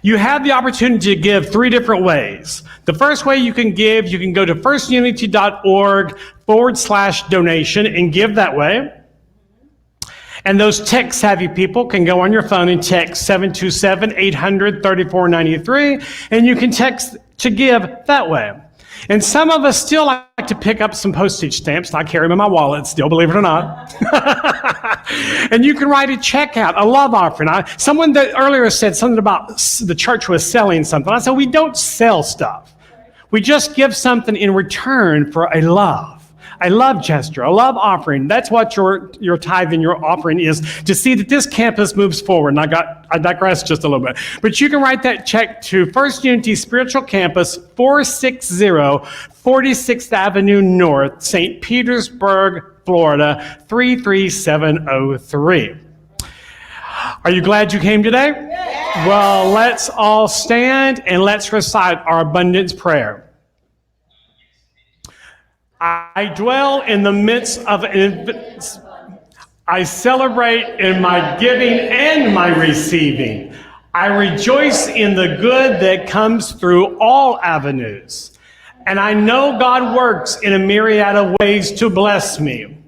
You have the opportunity to give 3 different ways. The first way you can give, you can go to firstunity.org/donation and give that way. And those tech-savvy people can go on your phone and text 727-800-3493, and you can text to give that way. And some of us still like to pick up some postage stamps. I carry them in my wallet still, believe it or not. And you can write a check out, a love offering. Someone that earlier said something about the church was selling something. I said, we don't sell stuff. We just give something in return for a love gesture, a love offering. That's what your tithe and your offering is, to see that this campus moves forward. And I digress just a little bit. But you can write that check to First Unity Spiritual Campus, 460 46th Avenue North, St. Petersburg, Florida, 33703. Are you glad you came today? Yeah. Well, let's all stand and let's recite our abundance prayer. I dwell in the midst of infants. I celebrate in my giving and my receiving. I rejoice in the good that comes through all avenues. And I know God works in a myriad of ways to bless me.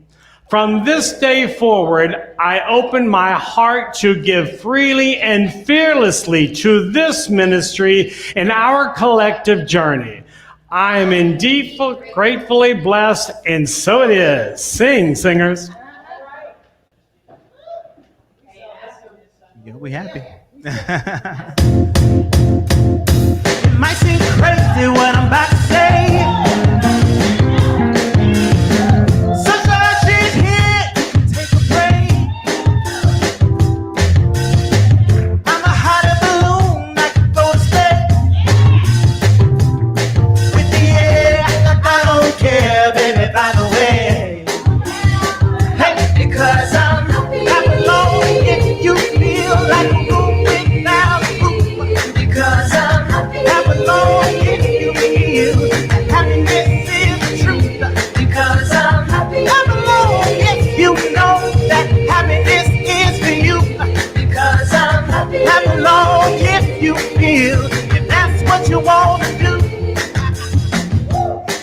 From this day forward, I open my heart to give freely and fearlessly to this ministry in our collective journey. I am indeed gratefully blessed, and so it is. Sing, singers. You'll be happy. It might seem crazy what I'm about to say. Sunshine, she's here to take a break. I'm a hot air balloon, I can go to space. With the air, I don't care, baby, by the way. Hey, because I'm not alone if you feel like a room without a roof. Because I'm not alone if you feel that happiness is the truth. Because I'm not alone if you know that happiness is for you. Because I'm not alone if you feel that that's what you want to do.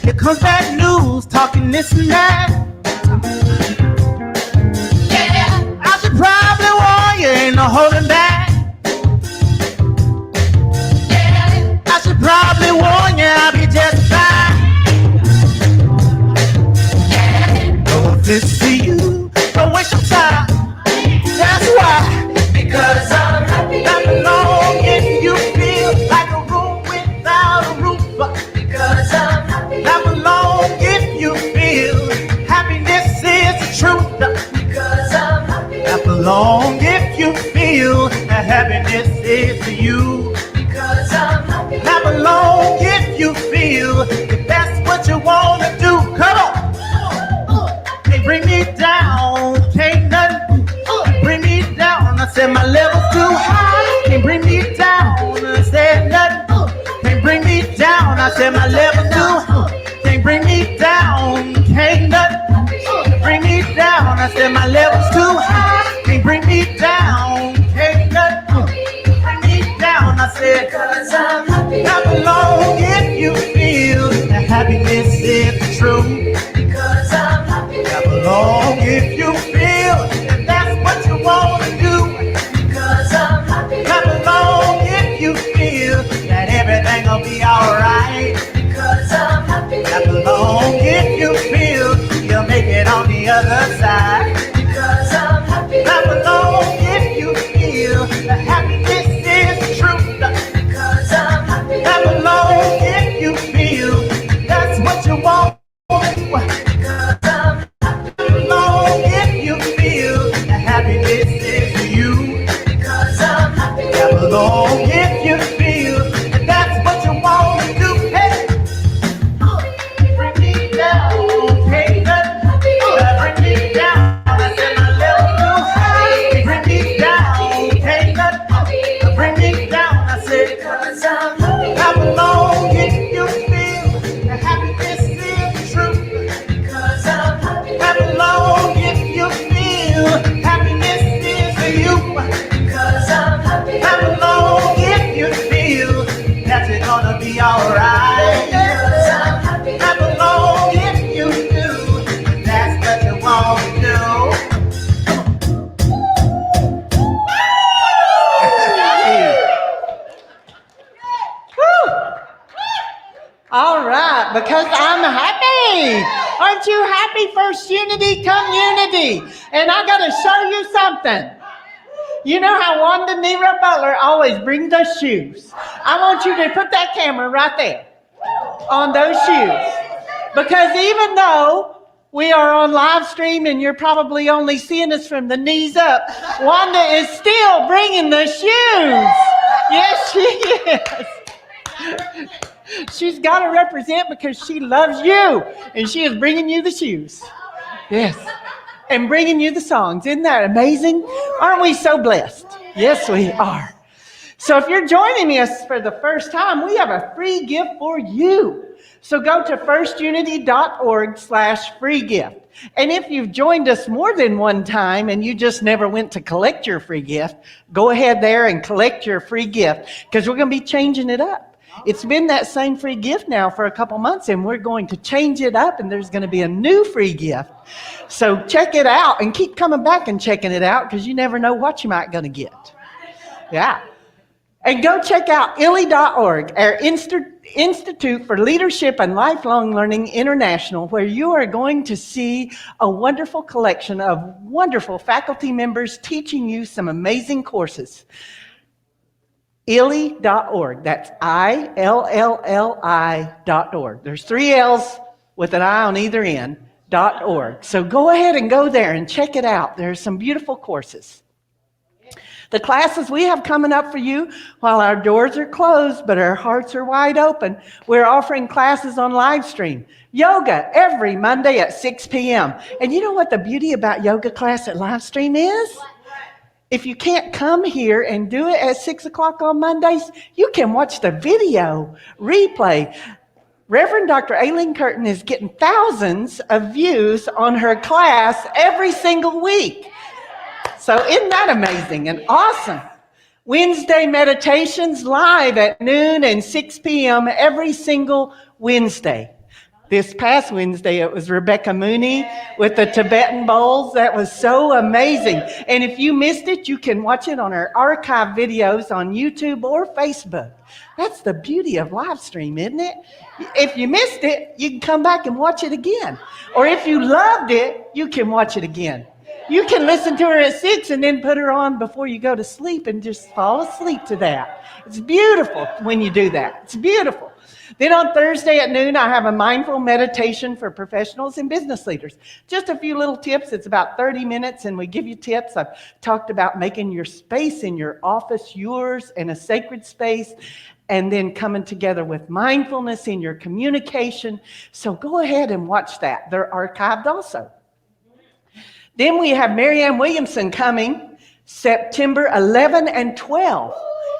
Here comes bad news, talking this and that. Yeah, I should probably warn you, ain't no holding back. Yeah, I should probably warn you, I'll be just fine. Yeah, no offense to you, don't waste your time. That's why. Because I'm not alone if you feel like a room without a roof. Because I'm not alone if you feel happiness is the truth. Because I'm not alone if you feel that happiness is for you. Because I'm not alone if you feel that that's what you want to do. Come on. Can't bring me down, can't nothing bring me down. I said my level's too high. Can't bring me down, I said nothing. Can't bring me down, I said my level's too high. Can't bring me down, can't nothing bring me down. I said my level's too high. Can't bring me down, can't nothing bring me down. I said, cause I'm not alone if you feel that happiness is the truth. Because I'm not alone if you feel that that's what you want to do. Because I'm not alone if you feel that everything Aren't you happy, First Unity Community? And I got to show you something. You know how Wanda Nero Butler always brings us shoes. I want you to put that camera right there on those shoes. Because even though we are on live stream and you're probably only seeing us from the knees up, Wanda is still bringing the shoes. Yes, she is. She's got to represent because she loves you. And she is bringing you the shoes. Yes. And bringing you the songs. Isn't that amazing? Aren't we so blessed? Yes, we are. So if you're joining us for the first time, we have a free gift for you. So go to firstunity.org/free gift. And if you've joined us more than one time and you just never went to collect your free gift, go ahead there and collect your free gift because we're going to be changing it up. It's been that same free gift now for a couple months and we're going to change it up and there's going to be a new free gift. So check it out and keep coming back and checking it out because you never know what you might going to get. Yeah. And go check out ILLI.org, our Institute for Leadership and Lifelong Learning International, where you are going to see a wonderful collection of wonderful faculty members teaching you some amazing courses. ILLI.org, that's ILLLI.org. There's 3 L's with an I on either end, .org. So go ahead and go there and check it out. There's some beautiful courses. The classes we have coming up for you, while our doors are closed, but our hearts are wide open, we're offering classes on live stream. Yoga every Monday at 6 p.m. And you know what the beauty about yoga class at live stream is? If you can't come here and do it at 6 o'clock on Mondays, you can watch the video replay. Reverend Dr. Aileen Curtin is getting thousands of views on her class every single week. So isn't that amazing and awesome? Wednesday meditations live at noon and 6 p.m. every single Wednesday. This past Wednesday, it was Rebekah Mooney with the Tibetan bowls. That was so amazing. And if you missed it, you can watch it on our archive videos on YouTube or Facebook. That's the beauty of live stream, isn't it? If you missed it, you can come back and watch it again. Or if you loved it, you can watch it again. You can listen to her at 6 and then put her on before you go to sleep and just fall asleep to that. It's beautiful when you do that. It's beautiful. Then on Thursday at noon, I have a mindful meditation for professionals and business leaders. Just a few little tips. It's about 30 minutes and we give you tips. I've talked about making your space in your office yours and a sacred space, and then coming together with mindfulness in your communication. So go ahead and watch that. They're archived also. Then we have Marianne Williamson coming September 11 and 12.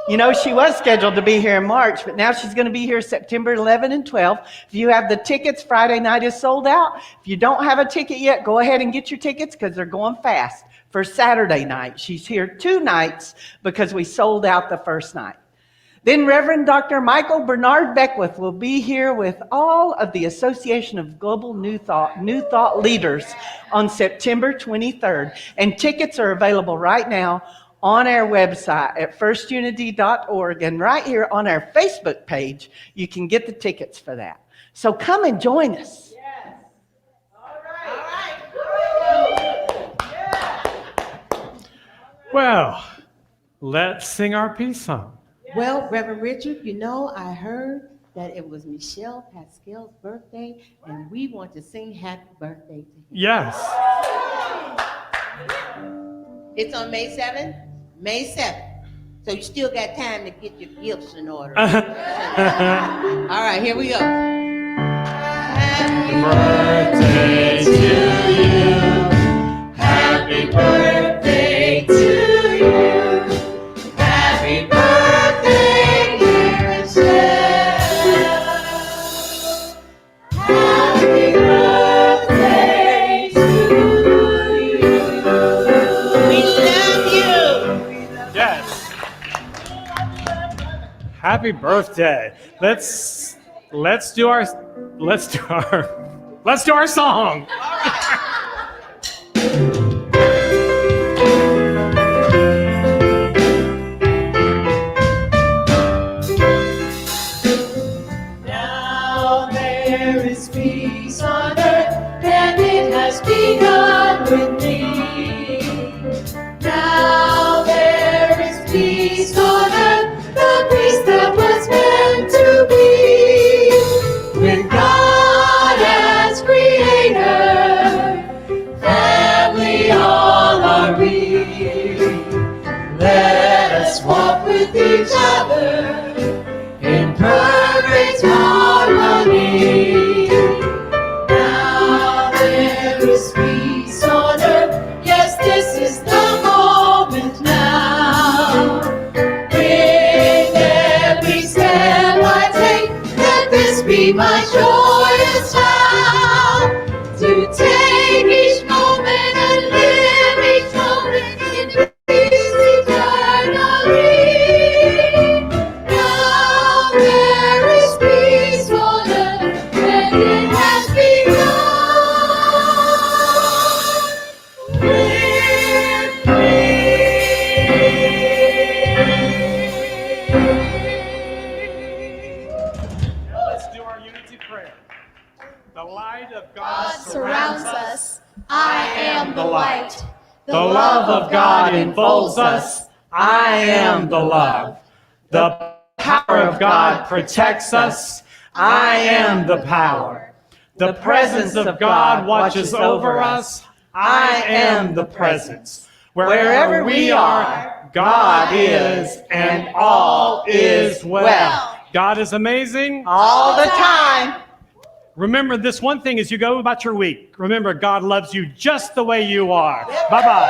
You know, she was scheduled to be here in March, but now she's going to be here September 11 and 12. If you have the tickets, Friday night is sold out. If you don't have a ticket yet, go ahead and get your tickets because they're going fast for Saturday night. She's here 2 nights because we sold out the first night. Then Reverend Dr. Michael Bernard Beckwith will be here with all of the Association of Global New Thought Leaders on September 23rd. And tickets are available right now on our website at firstunity.org. And right here on our Facebook page, you can get the tickets for that. So come and join us. Yes. All right. Yeah. Well, let's sing our peace song. Well, Reverend Richard, you know, I heard that it was Michelle Pascal's birthday, and we want to sing happy birthday to him. Yes. It's on May 7th? May 7th. So you still got time to get your gifts in order. All right, here we go. Happy birthday to you. Happy birthday to you. Happy birthday, dear Michelle. Happy birthday to you. We love you. Yes. Happy birthday. Let's do our song. Now there is peace on earth my joyous vow to take each moment and live each moment in peace eternally. Now there is peace on earth and it has begun. We're free. Let's do our unity prayer. The light of God Surrounds us. I am the light. The love of God enfolds us. I am the love. The power of God protects us. I am the power. The presence of God watches over us. I am the presence. Wherever we are, God is, and all is well. God is amazing All the time. Remember this one thing as you go about your week. Remember, God loves you just the way you are. Bye-bye.